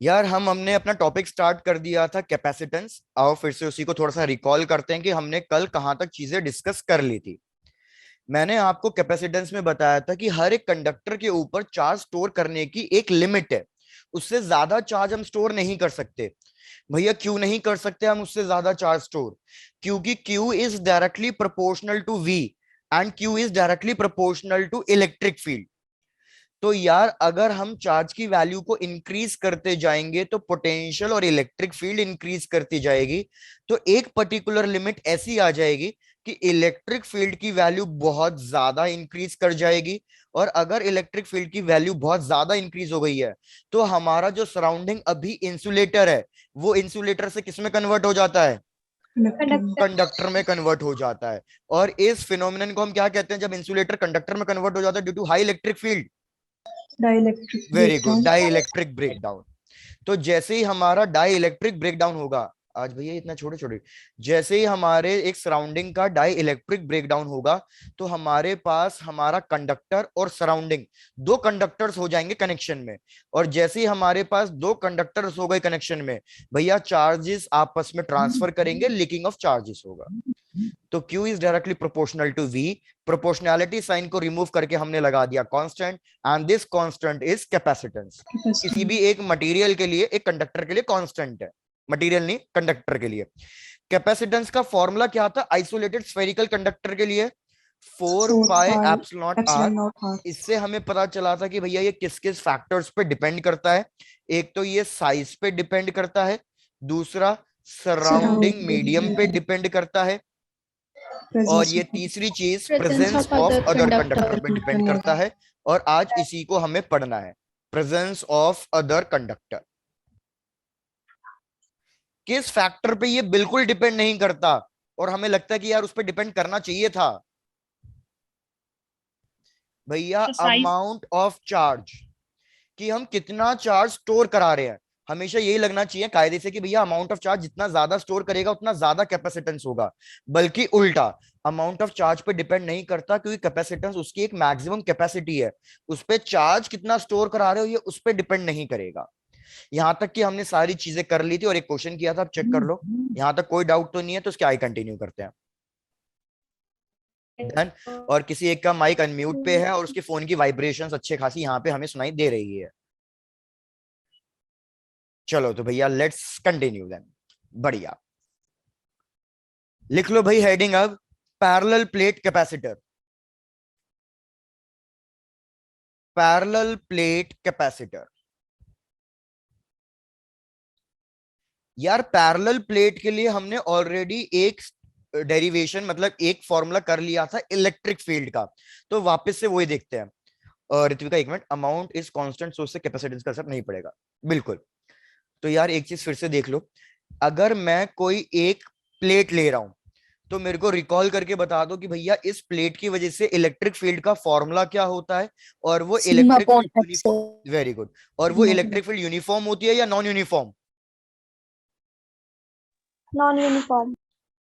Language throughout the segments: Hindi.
यार हमने अपना टॉपिक स्टार्ट कर दिया था कैपेसिटेंस। आओ फिर से उसी को थोड़ा सा रिकॉल करते हैं कि हमने कल कहाँ तक चीजें डिस्कस कर ली थी। मैंने आपको कैपेसिटेंस में बताया था कि हर एक कंडक्टर के ऊपर चार्ज स्टोर करने की एक लिमिट है। उससे ज्यादा चार्ज हम स्टोर नहीं कर सकते। भैया क्यों नहीं कर सकते हम उससे ज्यादा चार्ज स्टोर? क्योंकि Q is directly proportional to V and Q is directly proportional to electric field. तो यार अगर हम चार्ज की वैल्यू को इंक्रीज करते जाएंगे तो पोटेंशियल और इलेक्ट्रिक फील्ड इंक्रीज करती जाएगी। तो एक पर्टिकुलर लिमिट ऐसी आ जाएगी कि इलेक्ट्रिक फील्ड की वैल्यू बहुत ज्यादा इंक्रीज कर जाएगी। और अगर इलेक्ट्रिक फील्ड की वैल्यू बहुत ज्यादा इंक्रीज हो गई है तो हमारा जो सराउंडिंग अभी इंसुलेटर है वो इंसुलेटर से किस में कन्वर्ट हो जाता है? कंडक्टर। कंडक्टर में कन्वर्ट हो जाता है। और इस फिनोमिनन को हम क्या कहते हैं जब इंसुलेटर कंडक्टर में कन्वर्ट हो जाता है due to high electric field? Dielectric very good, breakdown. Dielectric breakdown. तो जैसे ही हमारा डाई इलेक्ट्रिक ब्रेकडाउन होगा, आज भैया इतना छोटे छोटे, जैसे ही हमारे एक सराउंडिंग का डाई इलेक्ट्रिक ब्रेकडाउन होगा तो हमारे पास हमारा कंडक्टर और सराउंडिंग दो कंडक्टर्स हो जाएंगे कनेक्शन में। और जैसे ही हमारे पास दो कंडक्टर्स हो गए कनेक्शन में, भैया चार्जेस आपस में ट्रांसफर करेंगे, लीकिंग ऑफ चार्जेस होगा। तो Q is directly proportional to V। Proportionality sign को रिमूव करके हमने लगा दिया constant, and this constant is capacitance. किसी भी एक मटेरियल के लिए, एक कंडक्टर के लिए कांस्टेंट है, मटेरियल नहीं कंडक्टर के लिए। कैपेसिटेंस का फॉर्मूला क्या था आइसोलेटेड स्फेरिकल कंडक्टर के लिए? 4 four pi pi epsilon naught epsilon R. Naught R. इससे हमें पता चला था कि भैया ये किस किस फैक्टर्स पे डिपेंड करता है। एक तो ये साइज पे डिपेंड करता है, दूसरा सराउंडिंग मीडियम पे सराउंडिंग डिपेंड करता है, और प्रेजेंस ये ऑफ तीसरी चीज presence presence of of other other conductor conductor. पे डिपेंड करता है। और आज इसी को हमें पढ़ना है, प्रेजेंस ऑफ अदर कंडक्टर। किस फैक्टर पे ये बिल्कुल डिपेंड नहीं करता और हमें लगता है कि यार उस पर डिपेंड करना चाहिए था? भैया The size. Amount of charge, कि हम कितना चार्ज स्टोर करा रहे हैं। हमेशा यही लगना चाहिए कायदे से कि भैया अमाउंट ऑफ चार्ज जितना ज्यादा स्टोर करेगा उतना ज्यादा कैपेसिटेंस होगा। बल्कि उल्टा, अमाउंट ऑफ चार्ज पे डिपेंड नहीं करता, क्योंकि कैपेसिटेंस उसकी एक मैक्सिमम कैपेसिटी है। उस पे चार्ज कितना स्टोर करा रहे हो ये उस पे डिपेंड नहीं करेगा। यहां तक कि हमने सारी चीजें कर ली थी और एक क्वेश्चन किया था, अब चेक कर लो। यहां तक कोई डाउट तो नहीं है, तो उसके आगे कंटिन्यू करते हैं। डन। और किसी एक का माइक अनम्यूट पे है और उसके फोन की वाइब्रेशंस अच्छे खासी यहाँ पे हमें सुनाई दे रही है। चलो तो भैया लेट्स कंटिन्यू देन। बढ़िया, लिख लो भाई हेडिंग अब, parallel plate capacitor. Parallel plate capacitor. यार पैरेलल प्लेट के लिए हमने ऑलरेडी एक डेरिवेशन, मतलब एक फॉर्मूला कर लिया था इलेक्ट्रिक फील्ड का। तो वापस से वही देखते हैं। ऋत्विका एक minute, amount is constant so उससे कैपेसिटेंस का असर नहीं पड़ेगा। बिल्कुल। तो यार एक चीज फिर से देख लो, अगर मैं कोई एक प्लेट ले रहा हूं तो मेरे को रिकॉल करके बता दो कि भैया इस प्लेट की वजह से इलेक्ट्रिक फील्ड का फॉर्मूला क्या होता है। और वो sigma electric upon field epsilon. Uniform, very good. और वो इलेक्ट्रिक फील्ड यूनिफॉर्म होती है या नॉन यूनिफॉर्म? Non uniform.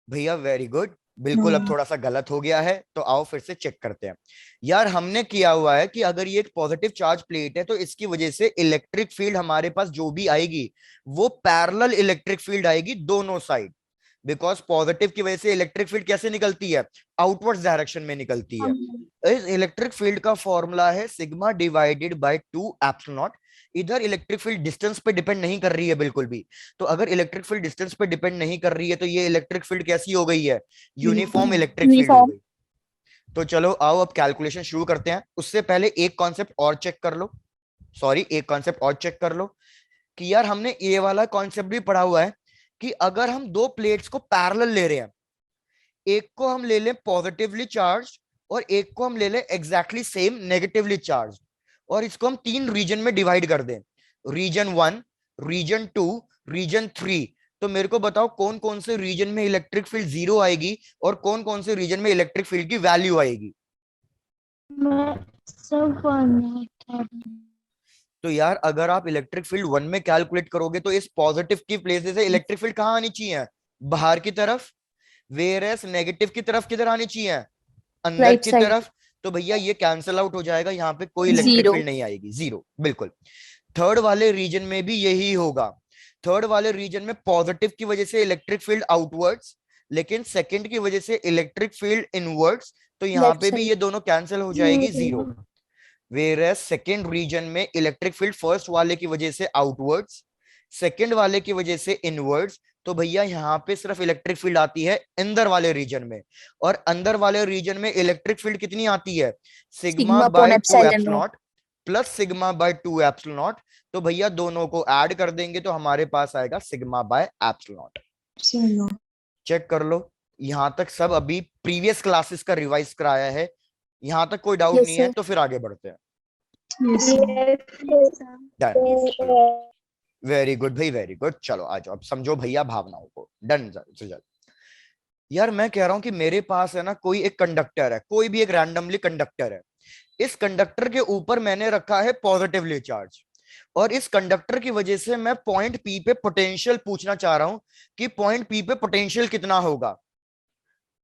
भैया वेरी गुड। बिल्कुल, अब हम्म। थोड़ा सा गलत हो गया है तो आओ फिर से चेक करते हैं। यार हमने किया हुआ है कि अगर ये एक पॉजिटिव चार्ज प्लेट है तो इसकी वजह से इलेक्ट्रिक फील्ड हमारे पास जो भी आएगी वो पैरेलल इलेक्ट्रिक फील्ड आएगी दोनों साइड। बिकॉज पॉजिटिव की वजह से इलेक्ट्रिक फील्ड कैसे निकलती है? आउटवर्ड्स डायरेक्शन में निकलती है। इस इलेक्ट्रिक फील्ड का फॉर्मूला है sigma divided by 2 epsilon not. इधर इलेक्ट्रिक फील्ड डिस्टेंस पे डिपेंड नहीं कर रही है बिल्कुल भी। तो अगर इलेक्ट्रिक फील्ड डिस्टेंस पे डिपेंड नहीं कर रही है तो ये इलेक्ट्रिक फील्ड कैसी हो गई है? यूनिफॉर्म इलेक्ट्रिक फील्ड हो यूनिफॉर्म। गई। तो चलो आओ अब कैलकुलेशन शुरू करते हैं। उससे पहले एक कॉन्सेप्ट और चेक कर लो, सॉरी एक कॉन्सेप्ट और चेक कर लो, कि यार हमने ये वाला कॉन्सेप्ट भी पढ़ा हुआ है कि अगर हम दो प्लेट्स को पैरेलल ले रहे हैं, एक को हम ले लें पॉजिटिवली चार्ज और एक को हम ले लें एग्जैक्टली सेम नेगेटिवली चार्ज, और इसको हम तीन रीजन में डिवाइड कर दें, region one, region two, region three. तो मेरे को बताओ कौन कौन से रीजन में इलेक्ट्रिक फील्ड जीरो आएगी और कौन कौन से रीजन में इलेक्ट्रिक फील्ड की वैल्यू आएगी? मैं सब बनना था। तो यार अगर आप इलेक्ट्रिक फील्ड वन में कैलकुलेट करोगे तो इस पॉजिटिव की प्लेस से इलेक्ट्रिक फील्ड कहाँ आनी चाहिए? बाहर की तरफ। वेरस नेगेटिव की तरफ किधर आनी चाहिए? अंदर राइट की साइड। तरफ। तो भैया ये कैंसिल आउट हो जाएगा, यहाँ पे कोई इलेक्ट्रिक जीरो। फील्ड नहीं आएगी, जीरो बिल्कुल। थर्ड वाले रीजन में भी यही होगा। थर्ड वाले रीजन में पॉजिटिव की वजह से इलेक्ट्रिक फील्ड आउटवर्ड्स, लेकिन सेकंड की वजह से इलेक्ट्रिक फील्ड इनवर्ड्स, तो यहाँ लेफ्ट पे भी साइड। ये दोनों कैंसिल हो जाएगी, जीरो। वेयर सेकेंड रीजन में इलेक्ट्रिक फील्ड फर्स्ट वाले की वजह से आउटवर्ड्स, सेकेंड वाले की वजह से इनवर्ड्स, तो भैया यहाँ पे सिर्फ इलेक्ट्रिक फील्ड आती है अंदर वाले रीजन में। और अंदर वाले रीजन में इलेक्ट्रिक फील्ड कितनी आती है? Sigma sigma bye upon two epsilon epsilon not. Not plus sigma by two epsilon naught. तो भैया दोनों को ऐड कर देंगे तो हमारे पास आएगा sigma by epsilon naught. Epsilon. Check कर लो, यहां तक सब अभी प्रीवियस क्लासेस का रिवाइज कराया है। यहां तक कोई डाउट यस नहीं है सर। तो फिर आगे बढ़ते हैं। Yes, sir. Done, very good भाई, वेरी गुड। चलो आ जाओ, अब समझो भैया भावनाओं को। डन जल्द। यार मैं कह रहा हूं कि मेरे पास है ना कोई एक कंडक्टर है, कोई भी एक रैंडमली कंडक्टर है। इस कंडक्टर के ऊपर मैंने रखा है पॉजिटिवली चार्ज, और इस कंडक्टर की वजह से मैं पॉइंट पी पे पोटेंशियल पूछना चाह रहा हूं कि पॉइंट पी पे पोटेंशियल कितना होगा।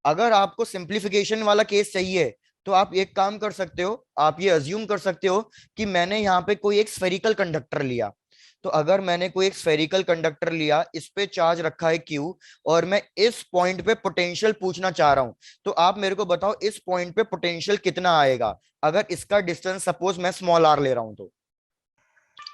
अगर आपको सिंप्लीफिकेशन वाला केस चाहिए तो आप एक काम कर सकते हो, आप ये अज्यूम कर सकते हो कि मैंने यहाँ पे कोई एक स्फेरिकल कंडक्टर लिया। तो अगर मैंने कोई एक स्फेरिकल कंडक्टर लिया, इस पे चार्ज रखा है Q, और मैं इस पॉइंट पे पोटेंशियल पूछना चाह रहा हूं, तो आप मेरे को बताओ इस पॉइंट पे पोटेंशियल कितना आएगा अगर इसका डिस्टेंस सपोज मैं स्मॉल r ले रहा हूं तो।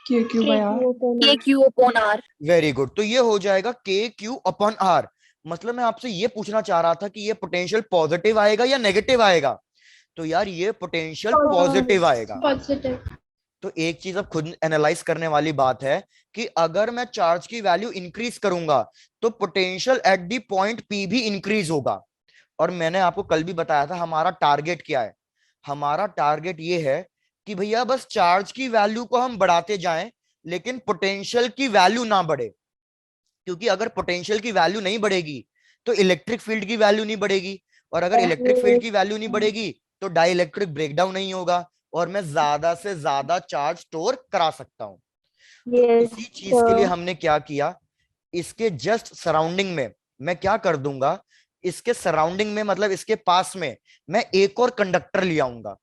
KQ by R. K Q upon R. Very good, तो ये हो जाएगा KQ अपॉन R। मतलब मैं आपसे ये पूछना चाह रहा था कि ये पोटेंशियल पॉजिटिव आएगा या नेगेटिव आएगा। तो यार ये पोटेंशियल पॉजिटिव आएगा। पॉजिटिव। तो एक चीज अब खुद एनालाइज करने वाली बात है कि अगर मैं चार्ज की वैल्यू इंक्रीज करूंगा तो potential at the point P भी इंक्रीज होगा। और मैंने आपको कल भी बताया था हमारा टारगेट क्या है। हमारा टारगेट ये है कि भैया बस चार्ज की वैल्यू को हम बढ़ाते जाएं, लेकिन पोटेंशियल की वैल्यू ना बढ़े। क्योंकि अगर पोटेंशियल की वैल्यू नहीं बढ़ेगी तो इलेक्ट्रिक फील्ड की वैल्यू नहीं बढ़ेगी, और अगर इलेक्ट्रिक फील्ड की वैल्यू नहीं बढ़ेगी तो डाइलेक्ट्रिक ब्रेकडाउन नहीं होगा, और मैं ज्यादा से ज्यादा चार्ज स्टोर करा सकता हूं। तो इसी चीज के लिए हमने क्या किया, इसके जस्ट सराउंडिंग में मैं क्या कर दूंगा, इसके सराउंडिंग में मतलब इसके पास में मैं एक और कंडक्टर ले आऊंगा।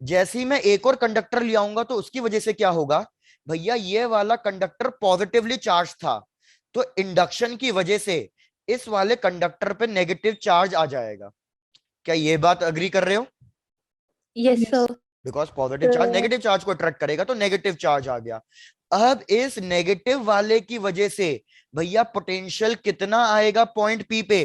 जैसे ही मैं एक और कंडक्टर ले आऊंगा तो उसकी वजह से क्या होगा, भैया ये वाला कंडक्टर पॉजिटिवली चार्ज था, तो इंडक्शन की वजह से इस वाले कंडक्टर पे नेगेटिव चार्ज आ जाएगा। क्या ये बात अग्री कर रहे हो? Yes sir. Because positive charge negative charge को अट्रैक्ट करेगा, तो नेगेटिव चार्ज आ गया। अब इस नेगेटिव वाले की वजह से भैया पोटेंशियल कितना आएगा पॉइंट पी पे?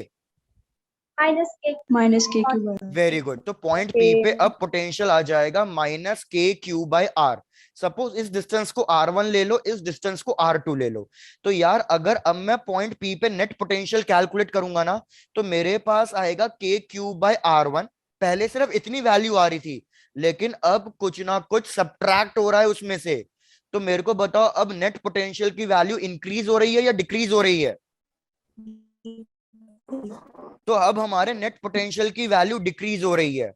Minus KQ by R. Very good, तो पॉइंट पी पे अब पोटेंशियल आ जाएगा माइनस के क्यू बाई आर। सपोज इस डिस्टेंस को R1 ले लो, इस डिस्टेंस को R2 ले लो। तो यार अगर अब मैं पॉइंट पी पे नेट पोटेंशियल कैलकुलेट करूंगा ना, तो मेरे पास आएगा के क्यू बाई R1। पहले सिर्फ इतनी वैल्यू आ रही थी, लेकिन अब कुछ ना कुछ सब्ट्रैक्ट हो रहा है उसमें से। तो मेरे को बताओ अब नेट पोटेंशियल की वैल्यू इंक्रीज हो रही है या डिक्रीज हो रही है? तो अब हमारे नेट पोटेंशियल की वैल्यू डिक्रीज हो रही है।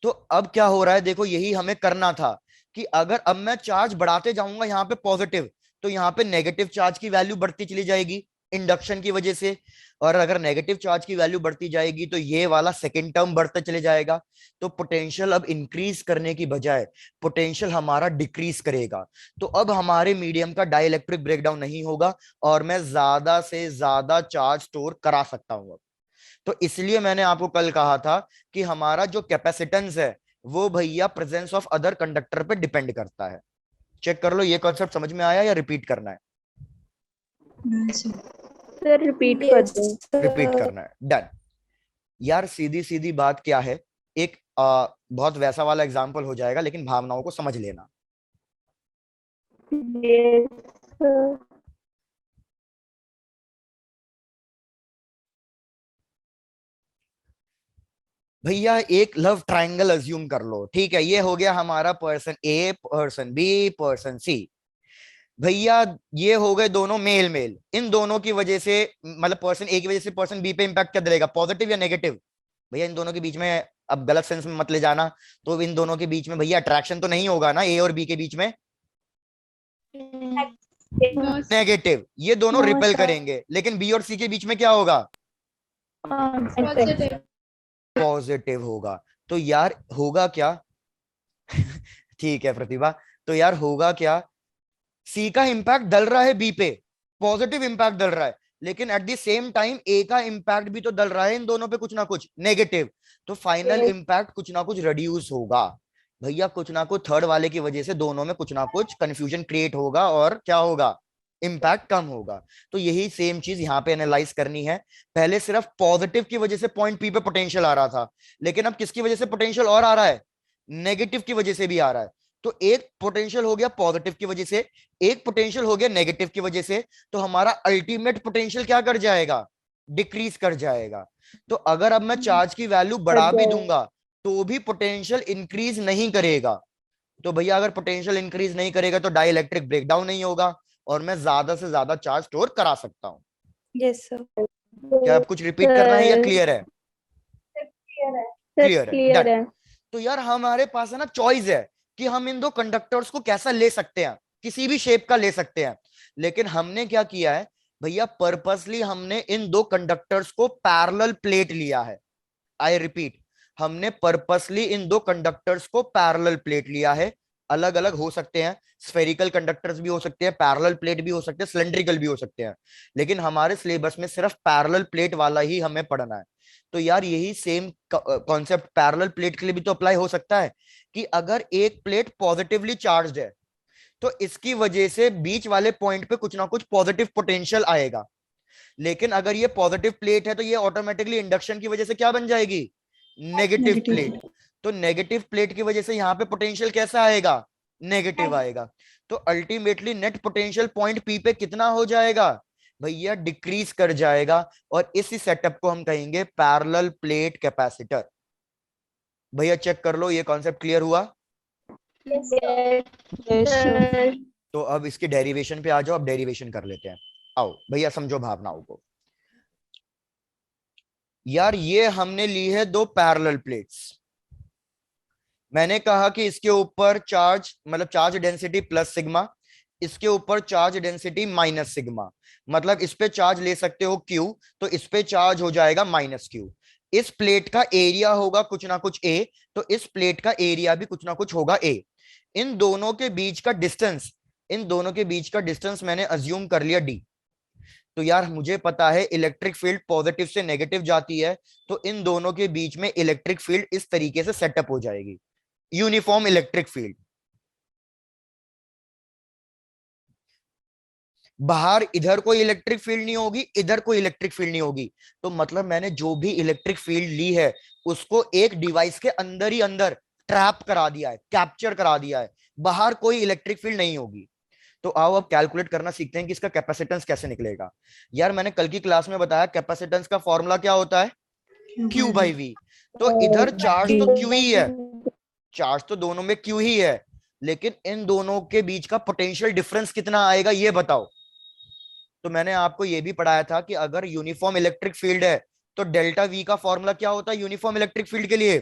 तो अब क्या हो रहा है, देखो यही हमें करना था कि अगर अब मैं चार्ज बढ़ाते जाऊंगा यहाँ पे पॉजिटिव, तो यहाँ पे नेगेटिव चार्ज की वैल्यू बढ़ती चली जाएगी इंडक्शन की वजह से। और अगर नेगेटिव चार्ज की वैल्यू बढ़ती जाएगी तो ये वाला सेकेंड टर्म बढ़ते चले जाएगा। तो पोटेंशियल अब इंक्रीज करने की बजाय पोटेंशियल हमारा डिक्रीज करेगा। तो अब हमारे मीडियम का डाइलेक्ट्रिक ब्रेकडाउन नहीं होगा और मैं ज्यादा से ज्यादा चार्ज स्टोर करा सकता हूँ। तो इसलिए मैंने आपको कल कहा था कि हमारा जो कैपेसिटेंस है वो भैया प्रेजेंस ऑफ अदर कंडक्टर पे डिपेंड करता है। चेक कर लो ये कॉन्सेप्ट समझ में आया या रिपीट करना है? Nice. सर रिपीट कर दो। रिपीट करना है, डन। यार सीधी सीधी बात क्या है, एक बहुत वैसा वाला एग्जांपल हो जाएगा लेकिन भावनाओं को समझ लेना। भैया एक लव ट्रायंगल अज्यूम कर लो, ठीक है? ये हो गया हमारा पर्सन ए, पर्सन बी, पर्सन सी। भैया ये हो गए दोनों मेल मेल। इन दोनों की वजह से मतलब पर्सन ए की वजह से पर्सन बी पे इंपैक्ट क्या देगा, पॉजिटिव या नेगेटिव? भैया इन दोनों के बीच में, अब गलत सेंस में मत ले जाना, तो इन दोनों के बीच में भैया अट्रैक्शन तो नहीं होगा ना ए और बी के बीच में? नेगेटिव। ये दोनों रिपेल करेंगे, लेकिन बी और सी के बीच में क्या होगा? पॉजिटिव होगा। तो यार होगा क्या ठीक है प्रतिभा, तो यार होगा क्या सी का इंपैक्ट डल रहा है बी पे, पॉजिटिव इंपैक्ट डल रहा है, लेकिन एट द सेम टाइम ए का इंपैक्ट भी तो डल रहा है इन दोनों पे कुछ ना कुछ नेगेटिव, तो फाइनल इंपैक्ट कुछ ना कुछ रिड्यूस होगा भैया, कुछ ना कुछ थर्ड वाले की वजह से दोनों में कुछ ना कुछ कंफ्यूजन क्रिएट होगा और क्या होगा, इंपैक्ट कम होगा। तो यही सेम चीज यहाँ पे एनालाइज करनी है। पहले सिर्फ पॉजिटिव की वजह से पॉइंट पी पे पोटेंशियल आ रहा था, लेकिन अब किसकी वजह से पोटेंशियल और आ रहा है, नेगेटिव की वजह से भी आ रहा है। तो एक पोटेंशियल हो गया पॉजिटिव की वजह से, एक पोटेंशियल हो गया नेगेटिव की वजह से, तो हमारा अल्टीमेट पोटेंशियल क्या कर जाएगा, डिक्रीज कर जाएगा। तो अगर अब मैं चार्ज की वैल्यू बढ़ा भी दूंगा तो भी पोटेंशियल इंक्रीज नहीं करेगा। तो भैया अगर पोटेंशियल इंक्रीज नहीं करेगा तो डाइलेक्ट्रिक ब्रेकडाउन नहीं होगा और मैं ज्यादा से ज्यादा चार्ज स्टोर करा सकता हूँ। Yes sir. क्या अब कुछ रिपीट करना है या क्लियर है? क्लियर है, क्लियर डन। है। तो यार हमारे पास है ना चॉइस है कि हम इन दो कंडक्टर्स को कैसा ले सकते हैं, किसी भी शेप का ले सकते हैं, लेकिन हमने क्या किया है भैया, पर्पसली हमने इन दो कंडक्टर्स को पैरेलल प्लेट लिया है। आई रिपीट, हमने पर्पसली इन दो कंडक्टर्स को पैरेलल प्लेट लिया है। अलग अलग हो सकते हैं, स्फेरिकल कंडक्टर्स भी हो सकते हैं, पैरेलल प्लेट भी हो सकते हैं, सिलेंड्रिकल भी हो सकते हैं, लेकिन हमारे सिलेबस में सिर्फ पैरेलल प्लेट वाला ही हमें पढ़ना है। तो यार यही सेम कॉन्सेप्ट पैरेलल प्लेट के लिए भी तो अप्लाई हो सकता है कि अगर एक प्लेट पॉजिटिवली चार्ज्ड है तो इसकी वजह से बीच वाले पॉइंट पे कुछ ना कुछ पॉजिटिव पोटेंशियल आएगा, लेकिन अगर ये पॉजिटिव प्लेट है तो ये ऑटोमेटिकली इंडक्शन की वजह से क्या बन जाएगी, नेगेटिव प्लेट। तो नेगेटिव प्लेट की वजह से यहां पे पोटेंशियल कैसा आएगा, नेगेटिव आएगा। तो ultimately net potential point P पे कितना हो जाएगा भैया, डिक्रीज कर जाएगा। और इसी सेटअप को हम कहेंगे पैरेलल प्लेट कैपेसिटर। भैया चेक कर लो ये कॉन्सेप्ट क्लियर हुआ? तो अब इसके डेरिवेशन पे आ जाओ, अब डेरिवेशन कर लेते हैं। आओ भैया समझो भावनाओं को। यार ये हमने ली है दो पैरेलल प्लेट्स, मैंने कहा कि इसके ऊपर चार्ज मतलब चार्ज डेंसिटी प्लस सिग्मा, इसके ऊपर चार्ज डेंसिटी माइनस सिग्मा, मतलब इस पे चार्ज ले सकते हो Q, तो इस पे चार्ज हो जाएगा माइनस Q। इस प्लेट का एरिया होगा कुछ ना कुछ A, तो इस प्लेट का एरिया भी कुछ ना कुछ होगा A। इन दोनों के बीच का डिस्टेंस, इन दोनों के बीच का डिस्टेंस मैंने अज्यूम कर लिया D। तो यार मुझे पता है इलेक्ट्रिक फील्ड पॉजिटिव से नेगेटिव जाती है, तो इन दोनों के बीच में इलेक्ट्रिक फील्ड इस तरीके से सेटअप हो जाएगी, यूनिफॉर्म इलेक्ट्रिक फील्ड। बाहर इधर कोई इलेक्ट्रिक फील्ड नहीं होगी, इधर कोई इलेक्ट्रिक फील्ड नहीं होगी, तो मतलब मैंने जो भी इलेक्ट्रिक फील्ड ली है उसको एक डिवाइस के अंदर ही अंदर ट्रैप करा दिया है, कैप्चर करा दिया है, बाहर कोई इलेक्ट्रिक फील्ड नहीं होगी। तो आओ अब कैलकुलेट करना सीखते हैं कि इसका कैपेसिटेंस कैसे निकलेगा। यार मैंने कल की क्लास में बताया कैपेसिटेंस का फॉर्मूला क्या होता है, Q बाई V। तो इधर चार्ज तो Q ही है, चार्ज तो दोनों में Q ही है, लेकिन इन दोनों के बीच का पोटेंशियल डिफरेंस कितना आएगा ये बताओ। तो मैंने आपको ये भी पढ़ाया था कि अगर यूनिफॉर्म इलेक्ट्रिक फील्ड है तो डेल्टा V का फॉर्मूला क्या होता है यूनिफॉर्म इलेक्ट्रिक फील्ड के लिए,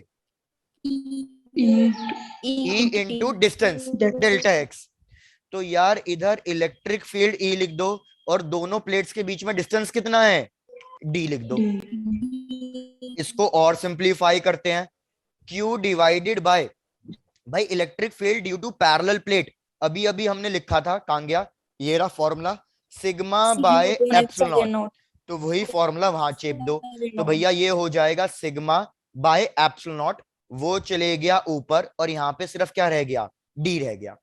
E into distance delta X। तो यार इधर इलेक्ट्रिक फील्ड E लिख दो और दोनों प्लेट्स के बीच में डिस्टेंस कितना है, D लिख दो। इसको और सिंप्लीफाई करते हैं, Q डिवाइडेड बाय, भाई electric field due to parallel plate अभी अभी हमने लिखा था, कहां गया ये रहा formula, sigma by epsilon naught, तो वही फॉर्मूला वहां चेप दो। तो भैया ये हो जाएगा सिग्मा बाय एप्सिलॉन नॉट, वो चले गया ऊपर और यहाँ पे सिर्फ क्या रह गया, डी रह गया।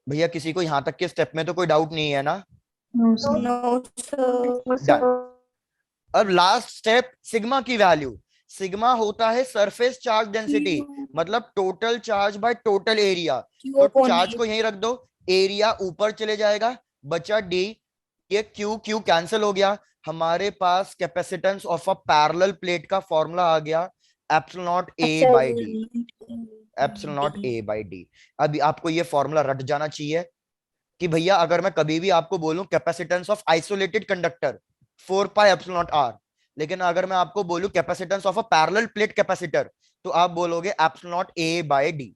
भैया किसी को यहाँ तक के स्टेप में तो कोई डाउट नहीं है ना? No done. अब लास्ट स्टेप सिग्मा की वैल्यू, सिग्मा होता है सरफेस चार्ज डेंसिटी, मतलब total charge by total area. तो चार्ज को यहीं रख दो, एरिया ऊपर चले जाएगा, बचा डी, ये क्यू क्यू कैंसिल हो गया, हमारे पास capacitance of a parallel plate का फॉर्मूला आ गया epsilon not A by D, epsilon not A by D. अभी आपको ये फॉर्मूला रट जाना चाहिए कि भैया अगर मैं कभी भी आपको बोलूं capacitance of isolated conductor 4 pi epsilon naught R, लेकिन अगर मैं आपको बोलूं capacitance of a parallel plate capacitor तो आप बोलोगे epsilon not A by D.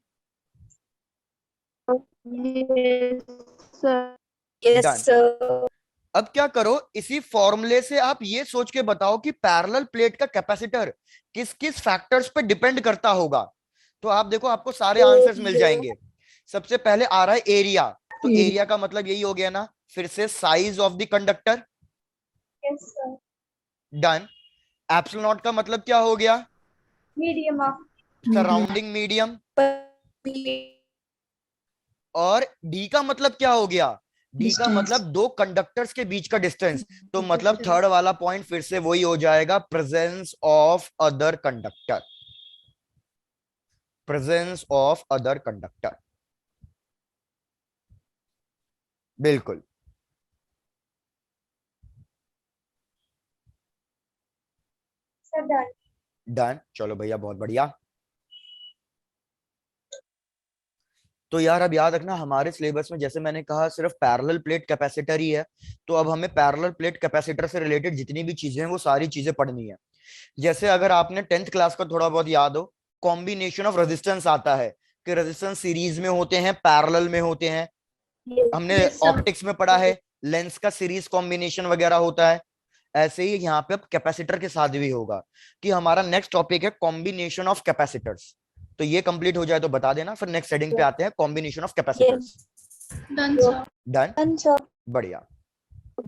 अब क्या करो, इसी फॉर्मूले से आप ये सोच के बताओ कि पैरेलल प्लेट का कैपेसिटर किस किस फैक्टर्स पे डिपेंड करता होगा। तो आप देखो आपको सारे आंसर्स मिल जाएंगे। सबसे पहले आ रहा है एरिया, तो Area. एरिया का मतलब यही हो गया ना, फिर से size of the conductor. Yes, sir. Done. Epsilon not का मतलब क्या हो गया? Medium of surrounding medium. P. और डी का मतलब क्या हो गया? डी का Distance. मतलब दो कंडक्टर्स के बीच का डिस्टेंस। तो मतलब थर्ड वाला पॉइंट फिर से वही हो जाएगा, presence of other conductor. Presence of other conductor, बिल्कुल। Sir, done. डन, चलो भैया बहुत बढ़िया। तो यार अब याद रखना, हमारे सिलेबस में जैसे मैंने कहा सिर्फ पैरेलल प्लेट कैपेसिटर ही है, तो अब हमें पैरेलल प्लेट कैपेसिटर से रिलेटेड जितनी भी चीजें हैं वो सारी चीजें पढ़नी है। जैसे अगर आपने 10th क्लास का थोड़ा बहुत याद हो, कॉम्बिनेशन ऑफ रेजिस्टेंस आता है कि रेजिस्टेंस सीरीज में होते हैं, पैरेलल में होते हैं। हमने Yes, sir. ऑप्टिक्स में पढ़ा है लेंस का सीरीज कॉम्बिनेशन वगैरह होता है। ऐसे ही यहाँ पे अब कैपेसिटर के साथ भी होगा कि हमारा नेक्स्ट टॉपिक है कॉम्बिनेशन ऑफ कैपेसिटर्स। तो ये कंप्लीट हो जाए तो बता देना, फिर नेक्स्ट हेडिंग पे आते हैं combination of capacitors. Done, sir. Done, Done, sir. बढ़िया। तो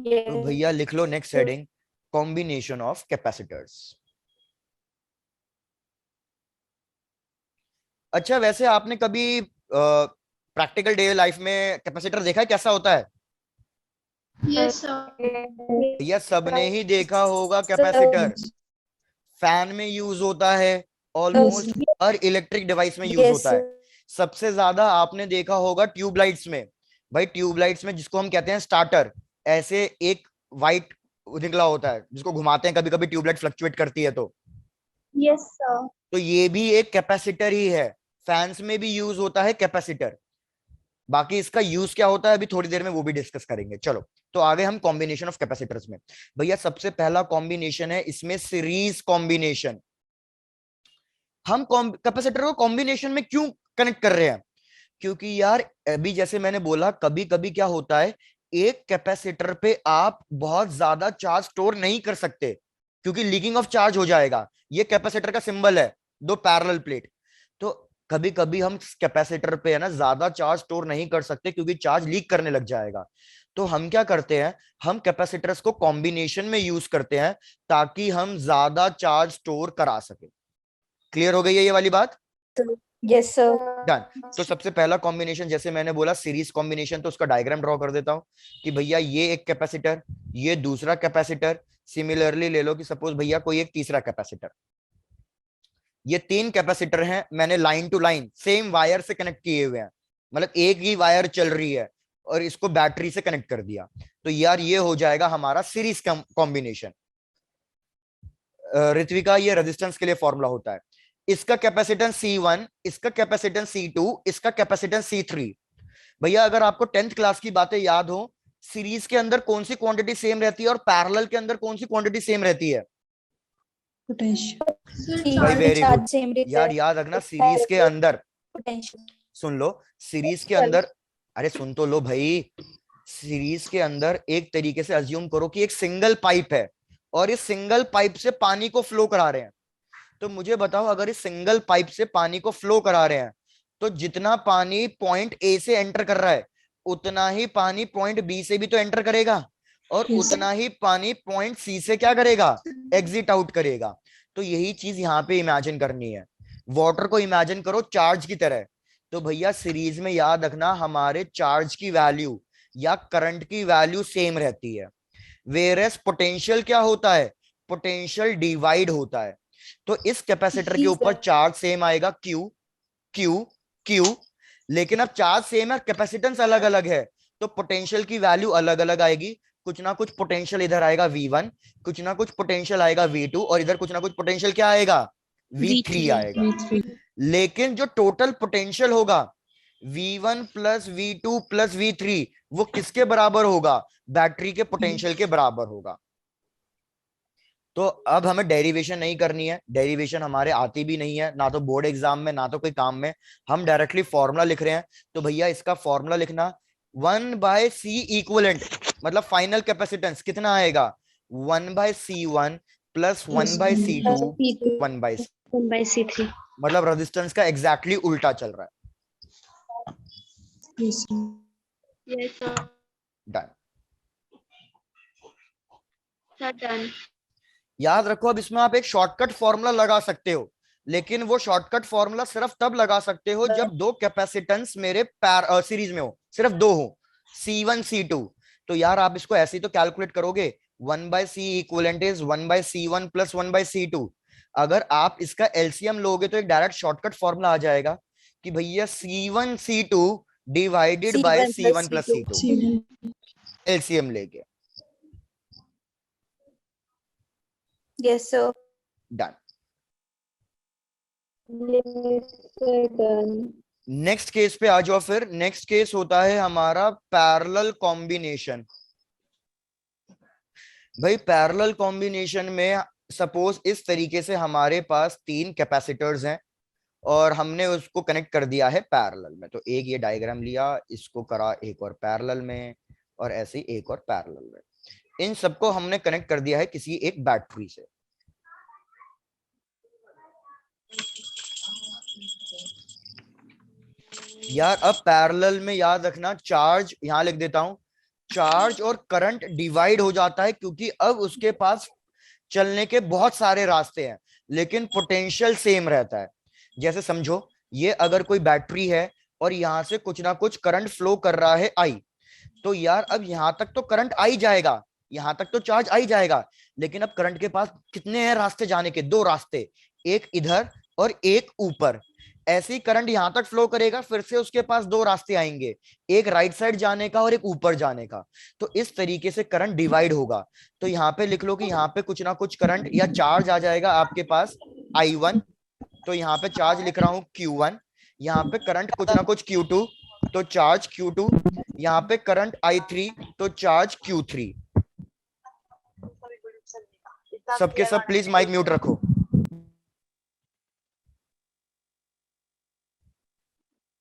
Yes. भैया लिख लो next heading, combination of capacitors. अच्छा, वैसे आपने कभी प्रैक्टिकल डे लाइफ में कैपेसिटर देखा है, कैसा होता है? Yes, sir. भैया सबने ही देखा होगा कैपेसिटर। फैन में यूज होता है, ऑलमोस्ट हर इलेक्ट्रिक डिवाइस में यूज होता है। सबसे ज्यादा आपने देखा होगा ट्यूबलाइट्स में। भाई ट्यूबलाइट्स में जिसको हम कहते हैं स्टार्टर, ऐसे एक वाइट निकला होता है जिसको घुमाते हैं, कभी कभी ट्यूबलाइट फ्लक्चुएट करती है तो Yes, sir. तो ये भी एक कैपेसिटर ही है। फैंस में भी यूज होता है कैपेसिटर। बाकी इसका यूज क्या होता है अभी थोड़ी देर में वो भी डिस्कस करेंगे। चलो तो आगे हम कॉम्बिनेशन ऑफ कैपेसिटर्स में। भैया सबसे पहला कॉम्बिनेशन है इसमें सीरीज कॉम्बिनेशन। हम कैपेसिटर को कॉम्बिनेशन में क्यों कनेक्ट कर रहे हैं? क्योंकि यार अभी जैसे मैंने बोला कभी कभी क्या होता है, एक कैपेसिटर पे आप बहुत ज्यादा चार्ज स्टोर नहीं कर सकते क्योंकि लीकिंग ऑफ चार्ज हो जाएगा। ये कैपेसिटर का सिंबल है, दो पैरेलल प्लेट। तो कभी कभी हम कैपेसिटर पे है ना ज्यादा चार्ज स्टोर नहीं कर सकते क्योंकि चार्ज लीक करने लग जाएगा। तो हम क्या करते हैं, हम कैपेसिटर्स को कॉम्बिनेशन में यूज करते हैं ताकि हम ज्यादा चार्ज स्टोर करा सके। क्लियर हो गई है ये वाली बात? Yes, sir. डन। तो सबसे पहला कॉम्बिनेशन जैसे मैंने बोला सीरीज कॉम्बिनेशन, तो उसका डायग्राम ड्रॉ कर देता हूं कि भैया ये एक कैपेसिटर, ये दूसरा कैपेसिटर। सिमिलरली ले लो कि सपोज भैया कोई एक तीसरा कैपेसिटर। ये तीन कैपेसिटर हैं, मैंने line to line same wire से कनेक्ट किए हुए हैं, मतलब एक ही वायर चल रही है और इसको बैटरी से कनेक्ट कर दिया। तो यार ये हो जाएगा हमारा सीरीज कॉम्बिनेशन। ऋत्विका ये रेजिस्टेंस के लिए फॉर्मूला होता है। इसका कैपेसिटेंस C1, इसका कैपेसिटेंस C2, इसका कैपेसिटेंस C3। भैया अगर आपको 10th क्लास की बातें याद हो, सीरीज के अंदर कौन सी क्वांटिटी सेम रहती है और पैरेलल के अंदर कौन सी क्वांटिटी सेम रहती है? Potential. भाई वेरी गुड Same यार, याद रखना सीरीज के अंदर, potential. सुन लो सीरीज के अंदर, अरे सुन तो लो भाई, सीरीज के अंदर एक तरीके से अज्यूम करो कि एक सिंगल पाइप है और इस सिंगल पाइप से पानी को फ्लो करा रहे हैं। तो मुझे बताओ अगर इस सिंगल पाइप से पानी को फ्लो करा रहे हैं तो जितना पानी पॉइंट ए से एंटर कर रहा है उतना ही पानी पॉइंट बी से भी तो एंटर करेगा और Yes. उतना ही पानी पॉइंट सी से क्या करेगा, एग्जिट आउट करेगा। तो यही चीज यहाँ पे इमेजिन करनी है। वाटर को इमेजिन करो चार्ज की तरह। तो भैया सीरीज में याद रखना हमारे चार्ज की वैल्यू या करंट की वैल्यू सेम रहती है। वेरएस पोटेंशियल क्या होता है, पोटेंशियल डिवाइड होता है। तो इस कैपेसिटर के ऊपर चार्ज सेम आएगा Q Q Q, लेकिन अब चार्ज सेम है कैपेसिटेंस अलग अलग है तो पोटेंशियल की वैल्यू अलग अलग आएगी। कुछ ना कुछ पोटेंशियल इधर आएगा V1, कुछ ना कुछ पोटेंशियल आएगा V2 और इधर कुछ ना कुछ पोटेंशियल क्या आएगा, V3 आएगा। V3. लेकिन जो टोटल पोटेंशियल होगा V1 plus V2 plus V3 वो किसके बराबर होगा, बैटरी के पोटेंशियल के बराबर होगा। तो अब हमें डेरिवेशन नहीं करनी है, डेरिवेशन हमारे आती भी नहीं है, ना तो बोर्ड एग्जाम में ना तो कोई काम में। हम डायरेक्टली फॉर्मूला लिख रहे हैं। तो भैया इसका फॉर्मूला लिखना 1/C इक्वलेंट, मतलब फाइनल कैपेसिटेंस कितना आएगा 1/C1 plus 1/C2 1/C, 1/C3. मतलब रेजिस्टेंस का एग्जैक्टली उल्टा चल रहा है। Yes, sir. Yes, sir. Done. Sir, done. याद रखो, अब इसमें आप एक शॉर्टकट फॉर्मूला लगा सकते हो, लेकिन वो शॉर्टकट फॉर्मूला सिर्फ तब लगा सकते हो जब दो कैपेसिटेंस मेरे सीरीज में हो, सिर्फ दो हो, C1 C2। तो यार आप इसको ऐसे ही तो कैलकुलेट करोगे, 1/C equivalent is 1/C1 plus 1/C2। अगर आप इसका एलसीएम लोगे तो एक डायरेक्ट शॉर्टकट फॉर्मूला आ जाएगा कि भैया C1 C2 divided by C1 plus C2, C1. LCM लेके। Yes, sir. Done. Yes, sir, done. Next case पे आ जाओ। फिर नेक्स्ट केस होता है हमारा पैरेलल कॉम्बिनेशन। भाई पैरेलल कॉम्बिनेशन में सपोज इस तरीके से हमारे पास तीन कैपेसिटर्स हैं और हमने उसको कनेक्ट कर दिया है पैरेलल में। तो एक ये डायग्राम लिया, इसको करा एक और पैरेलल में, और ऐसे ही एक और पैरेलल में। इन सबको हमने कनेक्ट कर दिया है किसी एक बैटरी से। यार अब पैरेलल में याद रखना, चार्ज यहां लिख देता हूं, चार्ज और करंट डिवाइड हो जाता है क्योंकि अब उसके पास चलने के बहुत सारे रास्ते हैं, लेकिन पोटेंशियल सेम रहता है। जैसे समझो, ये अगर कोई बैटरी है और यहां से कुछ ना कुछ करंट फ्लो कर रहा है आई, तो यार अब यहां तक तो करंट आई जाएगा, यहां तक तो चार्ज आई जाएगा, लेकिन अब करंट के पास कितने हैं रास्ते जाने के? दो रास्ते, एक इधर और एक ऊपर। ऐसे ही करंट यहां तक फ्लो करेगा, फिर से उसके पास दो रास्ते आएंगे, एक राइट साइड जाने का और एक ऊपर जाने का। तो इस तरीके से करंट डिवाइड होगा। तो यहाँ पे लिख लो कि यहाँ पे कुछ ना कुछ करंट या चार्ज आ जाएगा आपके पास I1, तो यहाँ पे चार्ज लिख रहा हूं Q1, यहाँ पे करंट कुछ ना कुछ Q2, तो चार्ज Q2, यहाँ पे करंट I3, तो चार्ज Q3। सबके सब प्लीज माइक म्यूट रखो।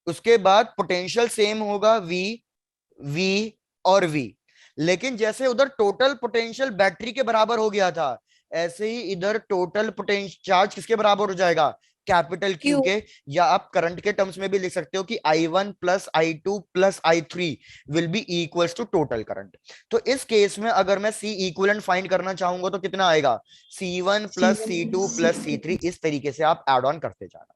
उसके बाद पोटेंशियल सेम होगा V, V और V, लेकिन जैसे उधर टोटल पोटेंशियल बैटरी के बराबर हो गया था, ऐसे ही इधर टोटल पोटेंशियल चार्ज किसके बराबर हो जाएगा? कैपिटल Q के। या आप करंट के टर्म्स में भी लिख सकते हो कि I1 plus I2 plus I3 will be equals to total current. तो इस केस में अगर मैं C इक्विवेलेंट फाइंड करना चाहूंगा तो कितना आएगा? C1 plus C2 plus C3। इस तरीके से आप एड ऑन करते जाना।